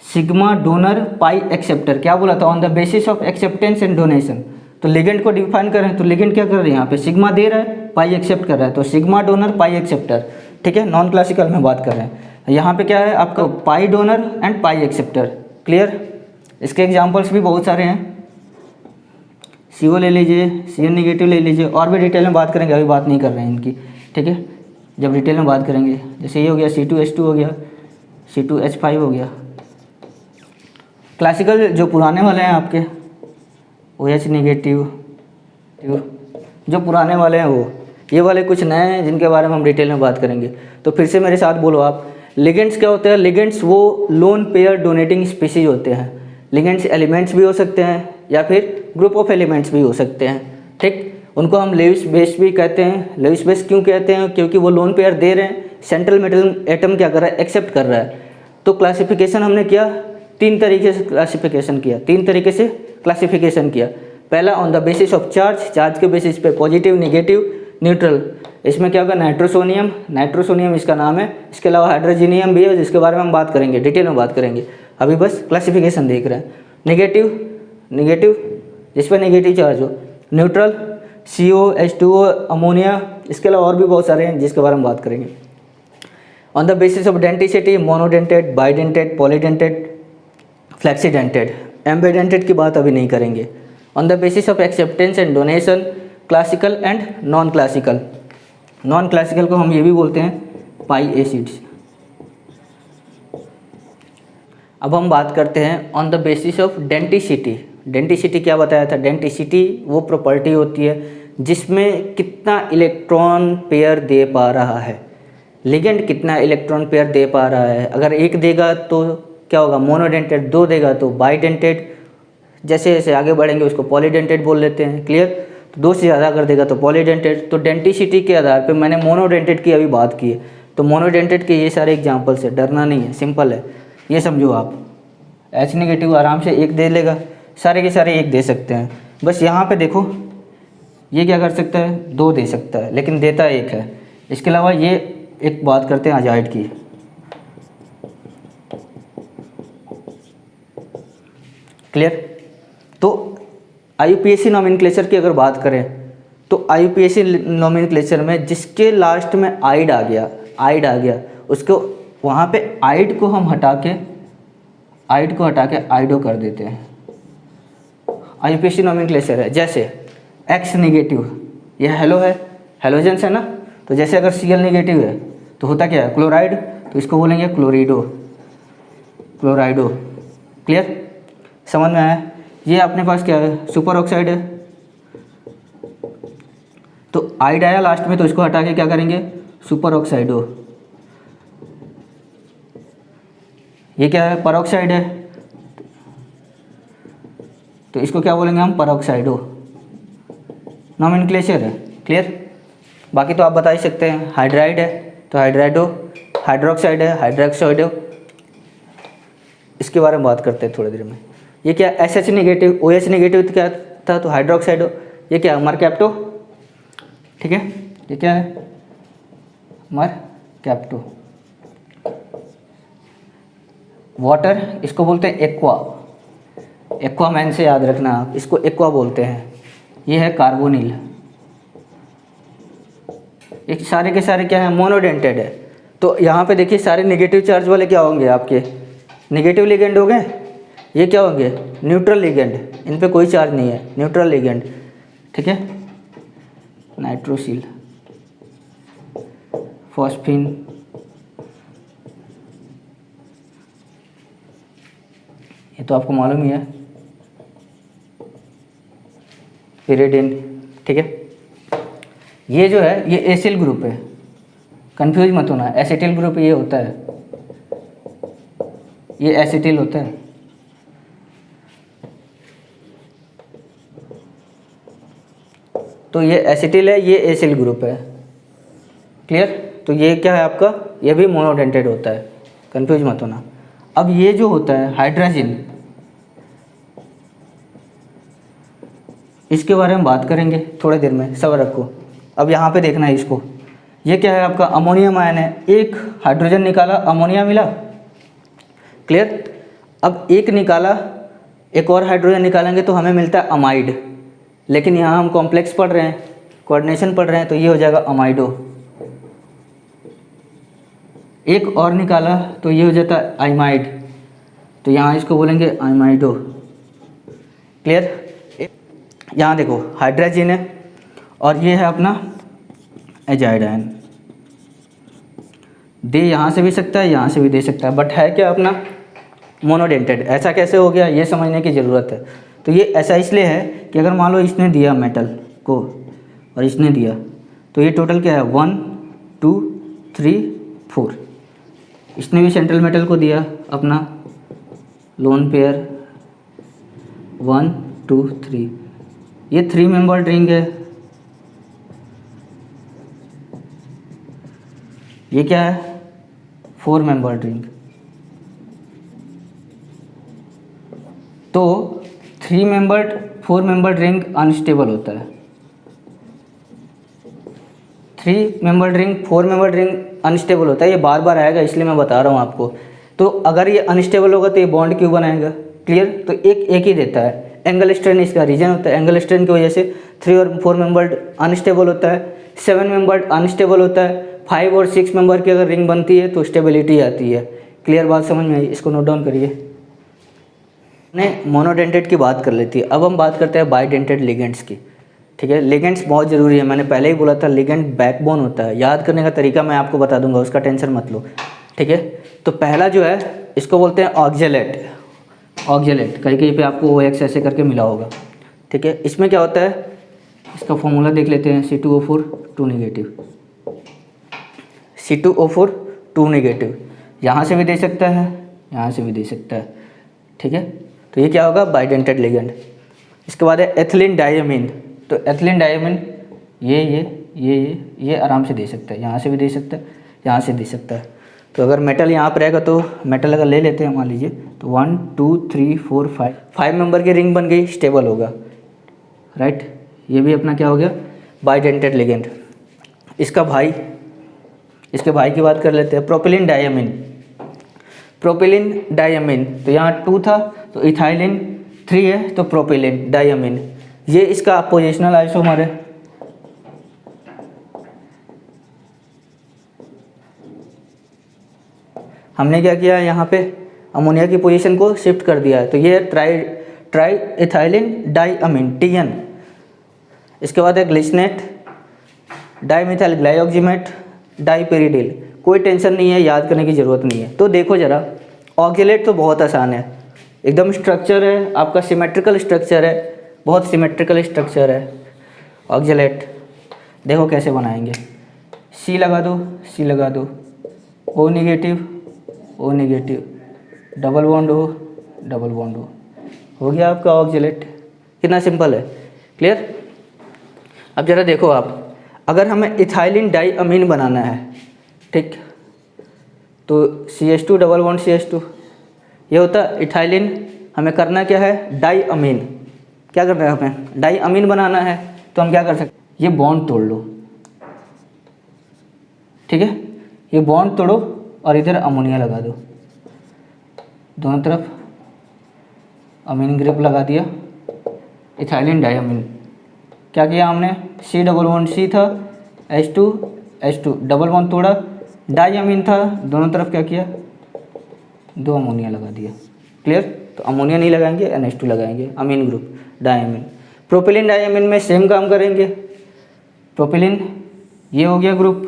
सिग्मा डोनर पाई एक्सेप्टर, क्या बोला था, on the basis of acceptance and donation. तो लिगेंड को डिफाइन करें तो लिगेंड क्या कर रहे हैं, यहाँ पे सिग्मा दे रहा है, पाई एक्सेप्ट कर रहा है, तो सिग्मा डोनर पाई एक्सेप्टर, ठीक है, नॉन क्लासिकल में बात कर रहे हैं। यहाँ पे क्या है आपका pi donor and pi acceptor, clear. इसके एग्जांपल्स भी बहुत सारे हैं, CO ले लीजिए, CN नेगेटिव ले लीजिए, और भी डिटेल में बात करेंगे, अभी बात नहीं कर रहे हैं इनकी, ठीक है, जब डिटेल में बात करेंगे। जैसे ये हो गया C2H2 हो गया, C2H5 हो गया। क्लासिकल जो पुराने वाले हैं आपके OH नेगेटिव, जो पुराने वाले हैं वो, ये वाले कुछ नए हैं जिनके बारे में हम डिटेल में बात करेंगे। तो फिर से मेरे साथ बोलो आप, लिगेंड्स क्या होते हैं, लिगेंड्स वो लोन पेयर डोनेटिंग स्पीसीज होते हैं। लिगेंड्स एलिमेंट्स भी हो सकते हैं या फिर ग्रुप ऑफ एलिमेंट्स भी हो सकते हैं, ठीक। उनको हम लेविस बेस भी कहते हैं। लेविस बेस क्यों कहते हैं, क्योंकि वो लोन पेयर दे रहे हैं, सेंट्रल मेटल एटम क्या कर रहा है, एक्सेप्ट कर रहा है। तो क्लासिफिकेशन हमने किया, तीन तरीके से क्लासिफिकेशन किया, पहला on the basis of charge, charge के बेसिस पे पॉजिटिव, नेगेटिव, न्यूट्रल। इसमें क्या होगा, नाइट्रोसोनियम इसका नाम है। इसके अलावा हाइड्रोजीनियम भी है जिसके बारे में हम बात करेंगे, डिटेल में बात करेंगे, अभी बस क्लासिफिकेशन देख रहे हैं। नेगेटिव जिस पर नेगेटिव चार्ज हो, न्यूट्रल CO H2O अमोनिया, इसके अलावा और भी बहुत सारे हैं जिसके बारे में बात करेंगे। On the basis of denticity, monodentate, bidentate, polydentate, flexidentate, ambidentate की बात अभी नहीं करेंगे। On the basis of acceptance and donation, classical and non classical. Non classical को हम ये भी बोलते हैं पाई एसिड्स। अब हम बात करते हैं on the basis of denticity. Denticity क्या बताया था, डेंटिसिटी वो प्रॉपर्टी होती है जिसमें कितना इलेक्ट्रॉन पेयर दे पा रहा है, लिगेंड कितना इलेक्ट्रॉन पेयर दे पा रहा है। अगर एक देगा तो क्या होगा, मोनोडेंटेड, दो देगा तो बाइडेंटेड, जैसे जैसे आगे बढ़ेंगे उसको पॉलीडेंटेड बोल लेते हैं, क्लियर। तो दो से ज़्यादा अगर देगा तो पॉलीडेंटेड। तो डेंटिसिटी के आधार पे मैंने मोनोडेंटेड की अभी बात की है, तो मोनोडेंटेड के ये सारे एग्जांपल्स है, डरना नहीं है, सिंपल है, ये समझो आप। H नेगेटिव आराम से एक दे लेगा, सारे के सारे एक दे सकते हैं। बस यहाँ पे देखो, ये क्या कर सकता है, दो दे सकता है लेकिन देता एक है। इसके अलावा ये एक बात करते हैं अजाइड की, क्लियर। तो IUPAC नॉमेनक्लेचर की अगर बात करें तो IUPAC नॉमेनक्लेचर में जिसके लास्ट में आइड आ गया उसको वहाँ पे आइड को हटा के आइडो कर देते हैं। IUPAC नॉमेनक्लेचर है, जैसे X नेगेटिव, यह हेलो है, हेलोजेंस है ना, तो जैसे अगर Cl नेगेटिव है तो होता क्या है, क्लोराइड, तो इसको बोलेंगे क्लोराइडो, क्लियर, समझ में आया। ये अपने पास क्या है, सुपर ऑक्साइड है, तो आइड आया लास्ट में तो इसको हटा के क्या करेंगे, सुपर ऑक्साइडो। ये क्या है, परऑक्साइड है, तो इसको क्या बोलेंगे हम, परऑक्साइडो। नॉमेनक्लेचर है, क्लियर। बाकी तो आप बता ही सकते हैं, हाइड्राइड है तो हाइड्राइडो, हाइड्रोक्साइड है हाइड्रोक्साइडो। इसके बारे में बात करते हैं थोड़ी देर में। ये क्या, SH नेगेटिव, OH नेगेटिव क्या था, तो हाइड्रोक्साइडो। ये क्या, मरकैप्टो, ठीक है, ये क्या है, मरकैप्टो। वाटर, इसको बोलते हैं एक्वामैन से याद रखना आप, इसको एक्वा बोलते हैं। ये है कार्बोनिल। एक सारे के सारे क्या है, मोनोडेंटेड है। तो यहाँ पे देखिए सारे नेगेटिव चार्ज वाले क्या होंगे, आपके नेगेटिव लिगेंड हो गए। ये क्या होंगे, न्यूट्रल लिगेंड, इन पे कोई चार्ज नहीं है, न्यूट्रल लिगेंड, ठीक है। नाइट्रोसिल, फॉस्फिन, ये तो आपको मालूम ही है, पिरिडिन, ठीक है। ये जो है ये एसिल ग्रुप है, कंफ्यूज मत होना, एसिटिल ग्रुप ये होता है, ये एसिटिल होता है। तो ये एसिटिल है, ये एसिल ग्रुप है, क्लियर। तो ये क्या है आपका, ये भी मोनोडेंटेड होता है, कंफ्यूज मत होना। अब ये जो होता है हाइड्रोजन, इसके बारे में बात करेंगे थोड़ी देर में, सब्र रखो। अब यहाँ पे देखना है इसको, ये क्या है आपका अमोनियम आयन है, एक हाइड्रोजन निकाला अमोनिया मिला, क्लियर। अब एक निकाला, एक और हाइड्रोजन निकालेंगे तो हमें मिलता है अमाइड, लेकिन यहाँ हम कॉम्प्लेक्स पढ़ रहे हैं, कोऑर्डिनेशन पढ़ रहे हैं, तो ये हो जाएगा अमाइडो। एक और निकाला तो ये हो जाता है आइमाइड, तो यहाँ इसको बोलेंगे आइमाइडो, क्लियर। यहाँ देखो हाइड्रोजन है और ये है अपना एजाइड आयन, दे यहाँ से भी सकता है, यहाँ से भी दे सकता है, बट है क्या अपना मोनोडेंटेड। ऐसा कैसे हो गया ये समझने की ज़रूरत है। तो ये ऐसा इसलिए है कि अगर मान लो इसने दिया मेटल को और इसने दिया, तो ये टोटल क्या है 1 2 3 4, इसने भी सेंट्रल मेटल को दिया अपना लोन पेयर 1 2 3, ये 3 मेंबर रिंग है। ये क्या है 4 मेंबर रिंग। तो 3 मेंबर्ड 4 मेंबर्ड रिंग अनस्टेबल होता है, 3 membered ring 4 membered ring unstable होता है। ये बार बार आएगा इसलिए मैं बता रहा हूँ आपको। तो अगर ये अनस्टेबल होगा तो ये बॉन्ड क्यों बनाएगा, क्लियर। तो एक ही देता है, एंगल स्ट्रेन इसका रीजन होता है, एंगल स्ट्रेन की वजह से 3 और 4 मेंबर्ड अनस्टेबल होता है, 7 मेंबर्ड अनस्टेबल होता है, 5 और 6 मेंबर की अगर रिंग बनती है तो स्टेबिलिटी आती है। क्लियर बात समझ में आई, इसको नोट डाउन करिए। ने मोनोडेंटेड की बात कर लेती है, अब हम बात करते हैं बाइडेंटेड लिगेंड्स की, ठीक है। लिगेंड्स बहुत ज़रूरी है, मैंने पहले ही बोला था लिगेंड बैकबोन होता है। याद करने का तरीका मैं आपको बता दूंगा, उसका टेंशन मत लो, ठीक है। तो पहला जो है इसको बोलते हैं ऑक्जेलेट, ऑक्जेलेट कहीं कहीं पे आपको OX ऐसे करके मिला होगा, ठीक है। इसमें क्या होता है, इसका फॉर्मूला देख लेते हैं, C2O4 2 नेगेटिव, C2O4 2 नेगेटिव, यहाँ से भी दे सकता है, यहाँ से भी दे सकता है, ठीक है। तो ये क्या होगा बाइडेंटेड लिगेंड। इसके बाद है एथिलीन डाइअमीन, तो एथिलीन डाइअमीन ये आराम से दे सकता है, यहाँ से भी दे सकता है, यहाँ से दे सकता है। तो अगर मेटल यहाँ पर रहेगा तो मेटल अगर ले लेते हैं मान लीजिए, तो 1 2 3 4 5 मेंबर की रिंग बन गई, स्टेबल होगा, राइट। ये भी अपना क्या हो गया बाइडेंटेड लिगेंड। इसका भाई, इसके भाई की बात कर लेते हैं, प्रोपिलीन डाइअमीन, प्रोपिलीन डाइअमीन, तो यहाँ 2 था तो इथाइलिन 3 है तो प्रोपिलीन डाइअमीन, ये इसका पोजिशनल आइसोमर है। हमने क्या किया यहाँ पे अमोनिया की पोजीशन को शिफ्ट कर दिया है, तो ये ट्राई इथाइलिन डाइअमीन TN। इसके बाद है ग्लिसनेट, डाइमिथाइल ग्लाइऑक्सीमेट, डाइपेरिडिल। कोई टेंशन नहीं है, याद करने की ज़रूरत नहीं है। तो देखो ज़रा, ऑक्जेलेट तो बहुत आसान है, एकदम स्ट्रक्चर है आपका सिमेट्रिकल स्ट्रक्चर है, बहुत सिमेट्रिकल स्ट्रक्चर है ऑक्जेलेट। देखो कैसे बनाएंगे, C लगा दो, C लगा दो, O negative, O negative, double bond हो गया आपका ऑक्जेलेट। कितना सिंपल है, क्लियर। अब ज़रा देखो आप, अगर हमें इथाइलिन डाइअमीन बनाना है, ठीक, तो CH2 डबल बॉन्ड CH2, ये होता है इथाइलिन। हमें करना क्या है डाइअमीन, क्या करना है हमें डाइअमीन बनाना है, तो हम क्या कर सकते, ये बॉन्ड तोड़ लो, ठीक है, ये बॉन्ड तोड़ो और इधर अमोनिया लगा दो, दोनों तरफ अमीन ग्रुप लगा दिया, इथाइलिन डाइअमीन। क्या किया हमने, C डबल बॉन्ड C था, H2 डबल बॉन्ड तोड़ा, डाइअमीन था, दोनों तरफ क्या किया 2 अमोनिया लगा दिया, क्लियर। तो अमोनिया नहीं लगाएंगे, NH2 लगाएंगे, अमीन ग्रुप डाइअमीन। प्रोपिलीन डाइअमीन में सेम काम करेंगे, प्रोपिलीन ये हो गया ग्रुप,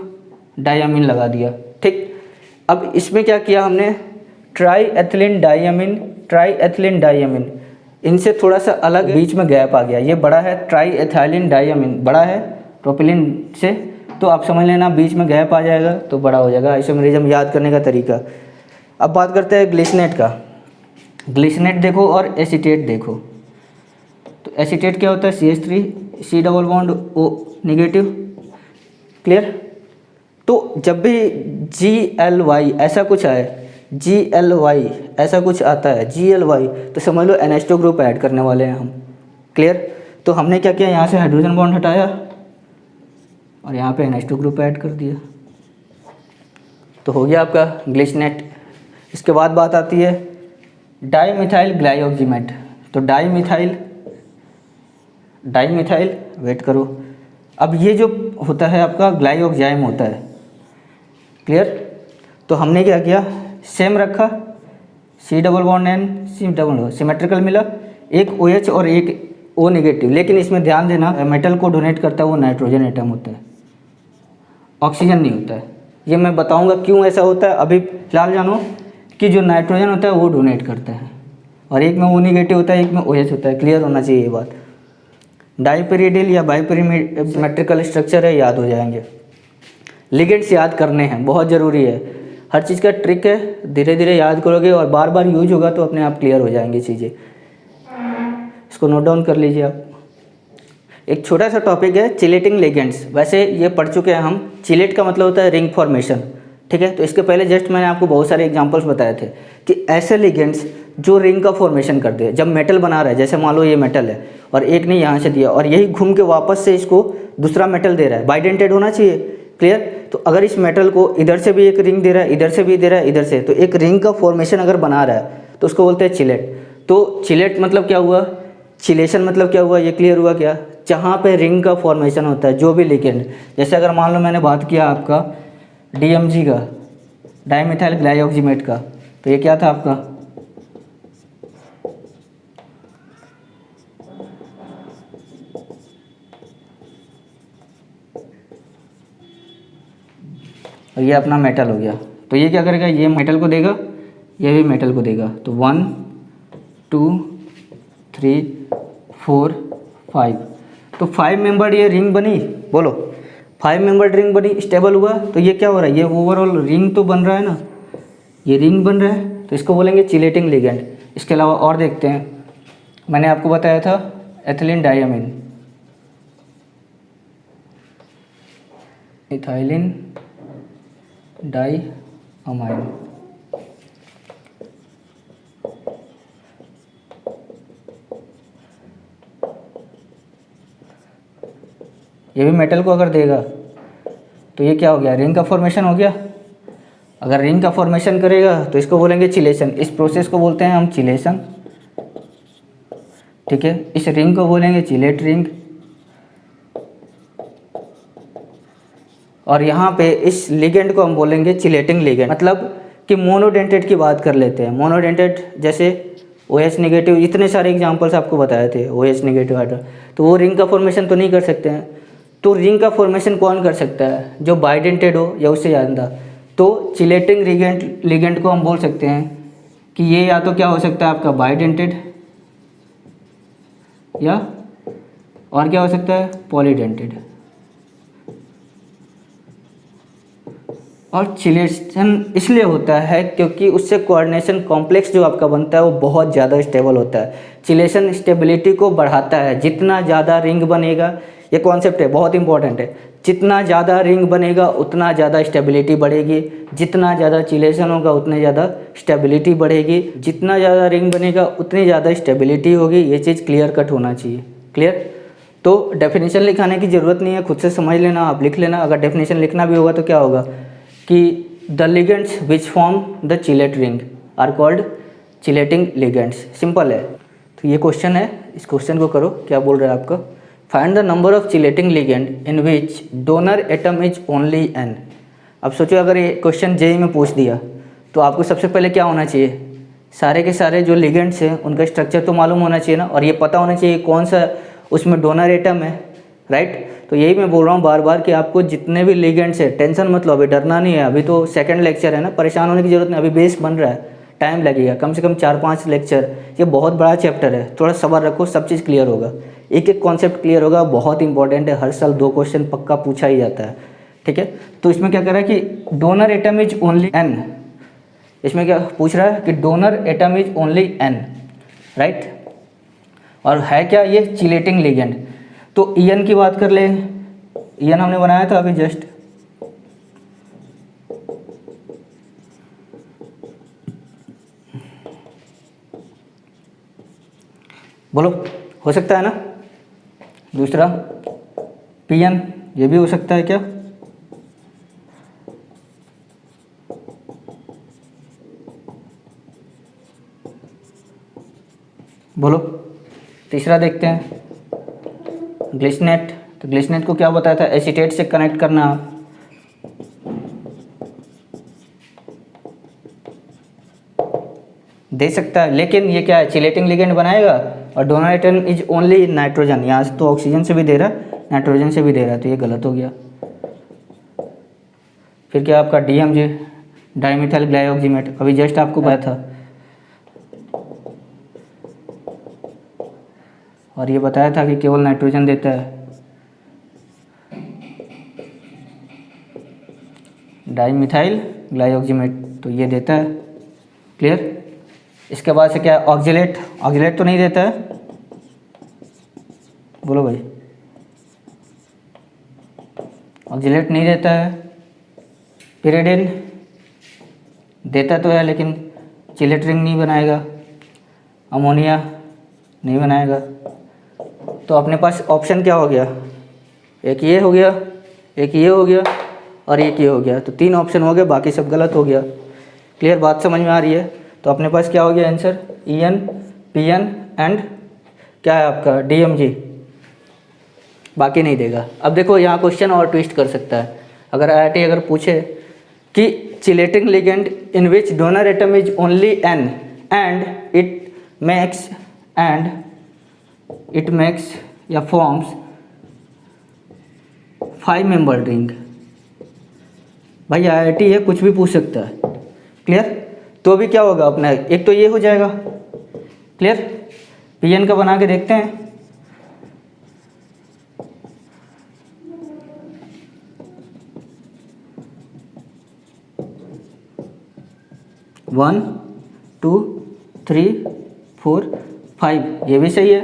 डाइअमीन लगा दिया, ठीक। अब इसमें क्या किया हमने, ट्राई एथिलीन डाइअमीन, इनसे थोड़ा सा अलग बीच में गैप आ गया, ये बड़ा है, ट्राई एथिलीन डाइअमीन बड़ा है प्रोपिलीन से, तो आप समझ लेना बीच में गैप आ जाएगा तो बड़ा हो जाएगा। आइसोमेरिज्म याद करने का तरीका। अब बात करते हैं ग्लिसनेट का। ग्लिसनेट देखो और एसीटेट देखो, तो एसीटेट क्या होता है CH3 C double bond O negative, clear. तो जब भी GLY ऐसा कुछ आए, GLY ऐसा कुछ आता है, GLY, तो समझ लो NH2 ग्रुप ऐड करने वाले हैं हम, क्लियर। तो हमने क्या किया, यहाँ से हाइड्रोजन बॉन्ड हटाया और यहाँ पे NH2 ग्रुप ऐड कर दिया, तो हो गया आपका ग्लिसनेट। इसके बाद बात आती है डाईमिथाइल ग्लाइऑक्सीमेट। तो डाईमिथाइल वेट करो, अब ये जो होता है आपका ग्लाइऑक्साइम होता है, क्लियर। तो हमने क्या किया, सेम रखा, C double bond N C double bond, symmetrical मिला, एक OH और एक O नेगेटिव। लेकिन इसमें ध्यान देना, मेटल को डोनेट करता है वो नाइट्रोजन एटम होता है, ऑक्सीजन नहीं होता है। ये मैं बताऊंगा क्यों ऐसा होता है। अभी फिलहाल जानो कि जो नाइट्रोजन होता है वो डोनेट करता है, और एक में O नेगेटिव होता है, एक में OH होता है। क्लियर होना चाहिए ये बात। डाईपेरिडियल या बाईपेरिमेट्रिकल स्ट्रक्चर है, याद हो जाएंगे। लिगेंड्स याद करने हैं, बहुत ज़रूरी है, हर चीज़ का ट्रिक है, धीरे धीरे याद करोगे और बार बार यूज होगा तो अपने आप क्लियर हो जाएंगी चीज़ें। इसको नोट डाउन कर लीजिए आप। एक छोटा सा टॉपिक है चिलेटिंग लिगेंड्स, वैसे ये पढ़ चुके हैं हम। चिलेट का मतलब होता है रिंग फॉर्मेशन, ठीक है। तो इसके पहले जस्ट मैंने आपको बहुत सारे एग्जांपल्स बताए थे कि ऐसे लिगेंड्स जो रिंग का फॉर्मेशन करते हैं। जब मेटल बना रहा है, जैसे मान लो ये मेटल है और एक ने यहाँ से दिया और यही घूम के वापस से इसको दूसरा मेटल दे रहा है, बाइडेंटेड होना चाहिए, क्लियर। तो अगर इस मेटल को इधर से भी एक रिंग दे रहा है, इधर से भी दे रहा है, इधर से, तो एक रिंग का फॉर्मेशन अगर बना रहा है तो उसको बोलते हैं चिलेट। तो चिलेट मतलब क्या हुआ, चिलेशन मतलब क्या हुआ, ये क्लियर हुआ क्या। जहाँ पे रिंग का फॉर्मेशन होता है, जो भी लिगेंड, जैसे अगर मान लो मैंने बात किया आपका DMG का, डाईमिथाइल ग्लाइऑक्सीमेट का, तो ये क्या था आपका, और ये अपना मेटल हो गया। तो ये क्या करेगा, ये मेटल को देगा, ये भी मेटल को देगा। तो 1 2 3 4 5, तो 5 मेंबर्ड ये रिंग बनी, बोलो 5 मेंबर्ड रिंग बनी, स्टेबल हुआ। तो ये क्या हो रहा है, ये ओवरऑल रिंग तो बन रहा है ना, ये रिंग बन रहा है, तो इसको बोलेंगे चिलेटिंग लिगेंड। इसके अलावा और देखते हैं, मैंने आपको बताया था एथिलीन डायमीन, इथाइलिन डाईअमाइन, ये भी मेटल को अगर देगा तो ये क्या हो गया, रिंग का फॉर्मेशन हो गया। अगर रिंग का फॉर्मेशन करेगा तो इसको बोलेंगे चिलेशन। इस प्रोसेस को बोलते हैं हम चिलेशन, ठीक है। इस रिंग को बोलेंगे चिलेट रिंग। और यहाँ पे इस लिगेंड को हम बोलेंगे चिलेटिंग लिगेंड। मतलब कि मोनोडेंटेट की बात कर लेते हैं। मोनोडेंटेट जैसे OH नेगेटिव, इतने सारे एग्जांपल्स आपको बताए थे, OH नेगेटिव हाइड्रोजन, तो वो रिंग का फॉर्मेशन तो नहीं कर सकते हैं। तो रिंग का फॉर्मेशन कौन कर सकता है, जो बाइडेंटेड हो या उससे ज़्यादा। तो चिलेटिंग लिगेंड को हम बोल सकते हैं कि ये या तो क्या हो सकता है आपका बाइडेंटेड, या और क्या हो सकता है पॉलीडेंटेड। और चिलेशन इसलिए होता है क्योंकि उससे कोऑर्डिनेशन कॉम्प्लेक्स जो आपका बनता है वो बहुत ज़्यादा स्टेबल होता है। चिलेशन स्टेबिलिटी को बढ़ाता है। जितना ज़्यादा रिंग बनेगा, ये कॉन्सेप्ट है, बहुत इंपॉर्टेंट है, जितना ज़्यादा रिंग बनेगा उतना ज़्यादा स्टेबिलिटी बढ़ेगी। जितना ज़्यादा चिलेशन होगा उतनी ज़्यादा स्टेबिलिटी बढ़ेगी। जितना ज़्यादा रिंग बनेगा उतनी ज़्यादा स्टेबिलिटी होगी। ये चीज़ क्लियर कट होना चाहिए, क्लियर। तो डेफिनेशन लिखाने की ज़रूरत नहीं है, खुद से समझ लेना, आप लिख लेना। अगर डेफिनेशन लिखना भी होगा तो क्या होगा कि the ligands which form the chelate ring are called chelating ligands. Simple है। तो ये क्वेश्चन है, इस क्वेश्चन को करो। क्या बोल रहा है आपका, find the number of chelating ligand in which donor atom is only n। अब सोचो अगर ये क्वेश्चन जेईई में पूछ दिया तो आपको सबसे पहले क्या होना चाहिए, सारे के सारे जो लिगेंड्स हैं उनका स्ट्रक्चर तो मालूम होना चाहिए ना, और ये पता होना चाहिए कौन सा उसमें डोनर एटम है, राइट। तो यही मैं बोल रहा हूँ बार बार कि आपको जितने भी लिगेंड्स है, टेंशन मत लो, अभी डरना नहीं है। अभी तो सेकंड लेक्चर है ना, परेशान होने की जरूरत नहीं, अभी बेस बन रहा है, टाइम लगेगा, कम से कम 4-5 लेक्चर। ये बहुत बड़ा चैप्टर है, थोड़ा सब्र रखो, सब चीज़ क्लियर होगा, एक एक कॉन्सेप्ट क्लियर होगा। बहुत इंपॉर्टेंट है, हर साल 2 क्वेश्चन पक्का पूछा ही जाता है, ठीक है। तो इसमें क्या कर रहा है कि donor atom is only n। इसमें क्या पूछ रहा है कि donor atom is only n, right. और है क्या ये चिलेटिंग लिगेंड। तो EN की बात कर ले, EN हमने बनाया था अभी जस्ट, बोलो हो सकता है ना, दूसरा Pn, ये भी हो सकता है क्या? बोलो। तीसरा देखते हैं ग्लिसनेट। तो ग्लिसनेट को क्या बताया था? एसीटेट से कनेक्ट करना। दे सकता है, लेकिन ये क्या है? चिलेटिंग लिगेंड बनाएगा। और डोनारेटन इज ओनली नाइट्रोजन, यहाँ से तो ऑक्सीजन से भी दे रहा है, नाइट्रोजन से भी दे रहा है, तो ये गलत हो गया। फिर क्या आपका DMG, डाइमिथाइल ग्लाइऑक्सीमेट, अभी जस्ट आपको बताया था। और ये बताया था कि केवल नाइट्रोजन देता है। डाइमिथाइल ग्लाइऑक्सीमेट, तो ये देता है। क्लियर? इसके बाद से क्या है? ऑक्जेलेट। ऑक्जेलेट तो नहीं देता है, बोलो भाई। ऑक्जेलेट नहीं देता है। पिरिडिन देता तो है, लेकिन चिलेट रिंग नहीं बनाएगा। अमोनिया नहीं बनाएगा। तो अपने पास ऑप्शन क्या हो गया? एक ये हो गया, एक ये हो गया, और एक ये हो गया। तो 3 ऑप्शन हो गए, बाकी सब गलत हो गया। क्लियर? बात समझ में आ रही है? तो अपने पास क्या हो गया आंसर? EN, PN एंड क्या है आपका? DMG। बाकी नहीं देगा। अब देखो यहाँ क्वेश्चन और ट्विस्ट कर सकता है। अगर IIT अगर पूछे कि chelating ligand in which donor atom is only N and it makes या फॉर्म्स 5 मेंबर रिंग। भाई IIT है, कुछ भी पूछ सकता है। क्लियर? तो अभी क्या होगा अपना? एक तो ये हो जाएगा। क्लियर? PN का बना के देखते हैं। वन, 2, 3, 4, 5, ये भी सही है।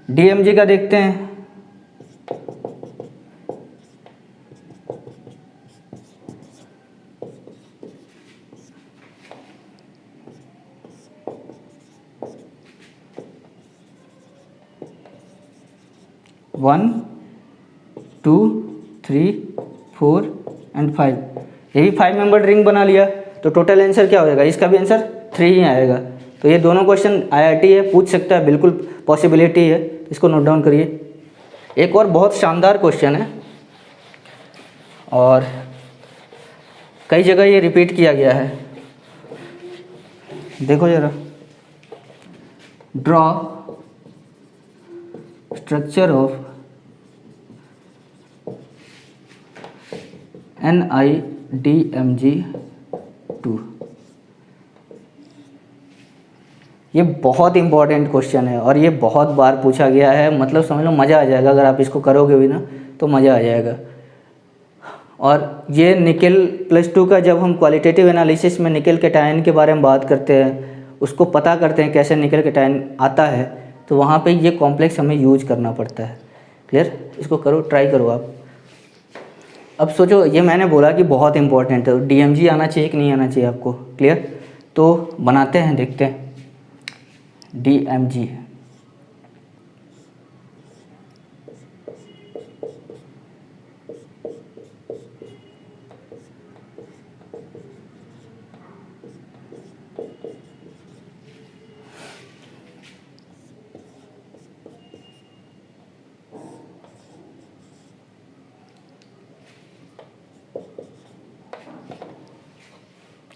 DMG का देखते हैं। वन, 2, 3, 4 एंड 5, ये भी 5 मेंबर रिंग बना लिया। तो टोटल आंसर क्या हो जाएगा? इसका भी आंसर 3 ही आएगा। तो ये दोनों क्वेश्चन IIT है, पूछ सकता है, बिल्कुल पॉसिबिलिटी है। इसको नोट डाउन करिए। एक और बहुत शानदार क्वेश्चन है, और कई जगह ये रिपीट किया गया है। देखो जरा, ड्रॉ स्ट्रक्चर ऑफ NiDMG2। ये बहुत इंपॉर्टेंट क्वेश्चन है और ये बहुत बार पूछा गया है। मतलब समझ लो मज़ा आ जाएगा, अगर आप इसको करोगे भी ना तो मज़ा आ जाएगा। और ये निकेल +2 का जब हम क्वालिटेटिव एनालिसिस में निकेल कैटायन के बारे में बात करते हैं, उसको पता करते हैं कैसे निकेल कैटायन आता है, तो वहाँ पे ये कॉम्प्लेक्स हमें यूज करना पड़ता है। क्लियर? इसको करो, ट्राई करो आप। अब सोचो, ये मैंने बोला कि बहुत इंपॉर्टेंट है, DMG आना चाहिए कि नहीं आना चाहिए आपको। क्लियर? तो बनाते हैं, देखते हैं। DMG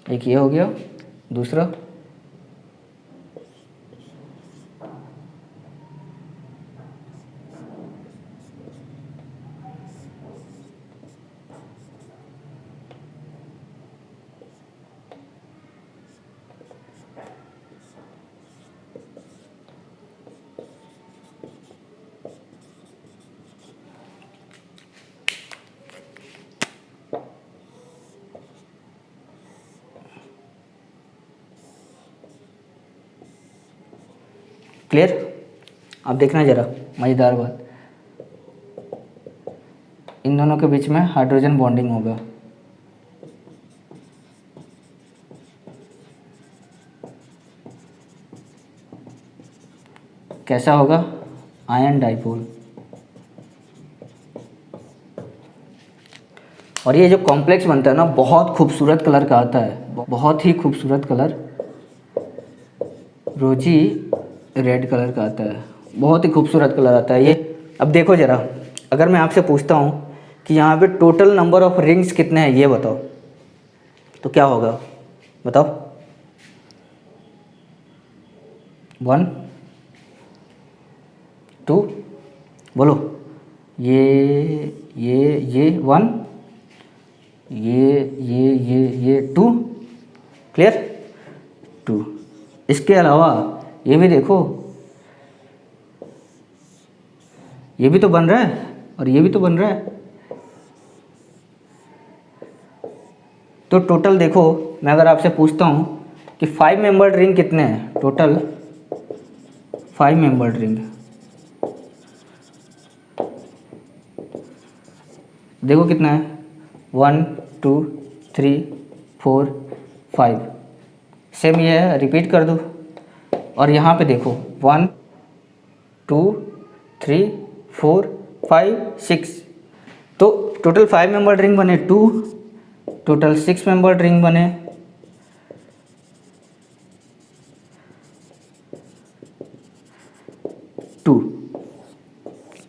एक ये हो गया। दूसरा क्लियर? अब देखना ज़रा मज़ेदार बात, इन दोनों के बीच में हाइड्रोजन बॉन्डिंग होगा। कैसा होगा? Ion dipole. और ये जो कॉम्प्लेक्स बनता है ना, बहुत खूबसूरत कलर का आता है, बहुत ही खूबसूरत कलर, रोजी रेड कलर का आता है, बहुत ही खूबसूरत कलर आता है ये। अब देखो ज़रा, अगर मैं आपसे पूछता हूँ कि यहाँ पे टोटल नंबर ऑफ रिंग्स कितने हैं ये बताओ, तो क्या होगा बताओ? 1 2 बोलो। ये 1, ये 2, क्लियर 2। इसके अलावा ये भी देखो, ये भी तो बन रहा है और ये भी तो बन रहा है। तो टोटल देखो, मैं अगर आपसे पूछता हूँ कि 5 मेंबर्ड रिंग कितने हैं, टोटल 5 मेंबर्ड रिंग, देखो कितना है, 1 2 3 4 5। सेम ये है, रिपीट कर दो। और यहाँ पे देखो 1 2 3 4 5 6, तो टोटल 5 मेंबर्ड रिंग बने 2, टोटल 6 मेंबर्ड रिंग बने 2।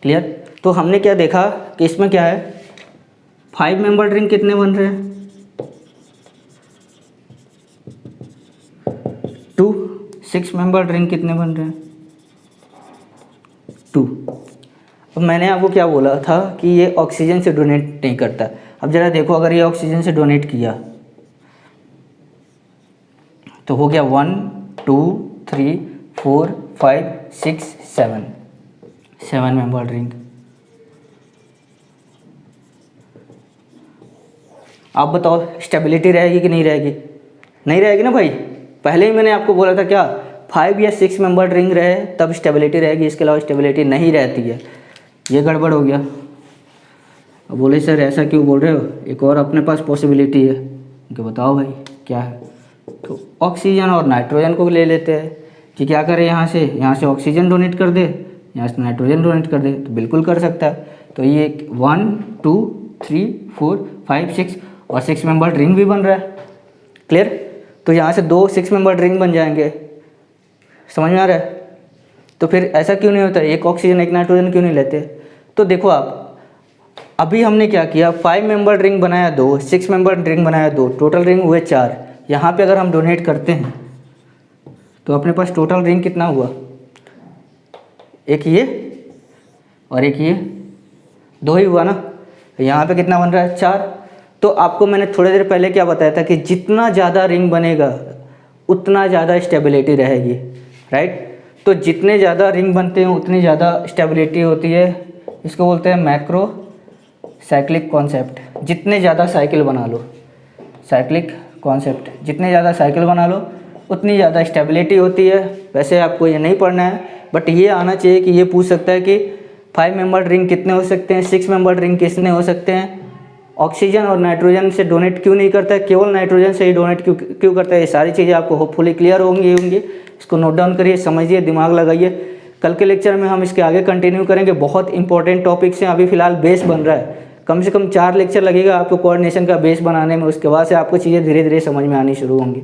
क्लियर? तो हमने क्या देखा कि इसमें क्या है, 5 मेंबर्ड रिंग कितने बन रहे हैं, 2। 6 मेंबर्ड रिंग कितने बन रहे हैं, 2। अब मैंने आपको क्या बोला था कि ये ऑक्सीजन से डोनेट नहीं करता। अब ज़रा देखो, अगर ये ऑक्सीजन से डोनेट किया तो हो गया 1 2 3 4 5 6 7 मेंबर्ड रिंग। आप बताओ स्टेबिलिटी रहेगी कि नहीं रहेगी? नहीं रहेगी ना भाई। पहले ही मैंने आपको बोला था क्या, 5 या 6 मेंबर्ड रिंग रहे तब स्टेबिलिटी रहेगी, इसके अलावा स्टेबिलिटी नहीं रहती है। ये गड़बड़ हो गया। अब बोले सर ऐसा क्यों बोल रहे हो, एक और अपने पास पॉसिबिलिटी है। उनके बताओ भाई क्या है। तो ऑक्सीजन और नाइट्रोजन को ले लेते हैं कि क्या करें, यहाँ से ऑक्सीजन डोनेट कर दे, यहाँ से नाइट्रोजन डोनेट कर दे, तो बिल्कुल कर सकता है। तो ये 1 2 3 4 5 6 और 6 मेंबर्ड रिंग भी बन रहा है। क्लियर? तो यहाँ से 2 6 मेंबर्ड रिंग बन जाएंगे। समझ में आ रहा है? तो फिर ऐसा क्यों नहीं होता, एक ऑक्सीजन एक नाइट्रोजन क्यों नहीं लेते? तो देखो आप, अभी हमने क्या किया, 5 मेंबर्ड रिंग बनाया 2, 6 मेंबर्ड रिंग बनाया 2, टोटल रिंग हुए 4। यहाँ पे अगर हम डोनेट करते हैं तो अपने पास टोटल रिंग कितना हुआ, एक ये और एक ये, 2 ही हुआ ना। यहाँ पे कितना बन रहा है, 4। तो आपको मैंने थोड़ी देर पहले क्या बताया था कि जितना ज़्यादा रिंग बनेगा उतना ज़्यादा स्टेबिलिटी रहेगी, राइट? तो जितने ज़्यादा रिंग बनते हैं उतनी ज़्यादा स्टेबिलिटी होती है। इसको बोलते हैं मैक्रो साइक्लिक कॉन्सेप्ट। जितने ज़्यादा साइकिल बना लो, साइक्लिक कॉन्सेप्ट, जितने ज़्यादा साइकिल बना लो उतनी ज़्यादा स्टेबिलिटी होती है। वैसे आपको ये नहीं पढ़ना है, बट ये आना चाहिए कि ये पूछ सकता है कि 5 मेंबर्ड रिंग कितने हो सकते हैं, 6 मेंबर्ड रिंग कितने हो सकते हैं, ऑक्सीजन और नाइट्रोजन से डोनेट क्यों नहीं करता है, केवल नाइट्रोजन से ही डोनेट क्यों करता है। ये सारी चीज़ें आपको होपफुली क्लियर होंगी। इसको नोट डाउन करिए, समझिए, दिमाग लगाइए। कल के लेक्चर में हम इसके आगे कंटिन्यू करेंगे। बहुत इंपॉर्टेंट टॉपिक्स हैं, अभी फ़िलहाल बेस बन रहा है। कम से कम 4 लेक्चर लगेगा आपको कोऑर्डिनेशन का बेस बनाने में, उसके बाद से आपको चीज़ें धीरे धीरे समझ में आनी शुरू होंगी।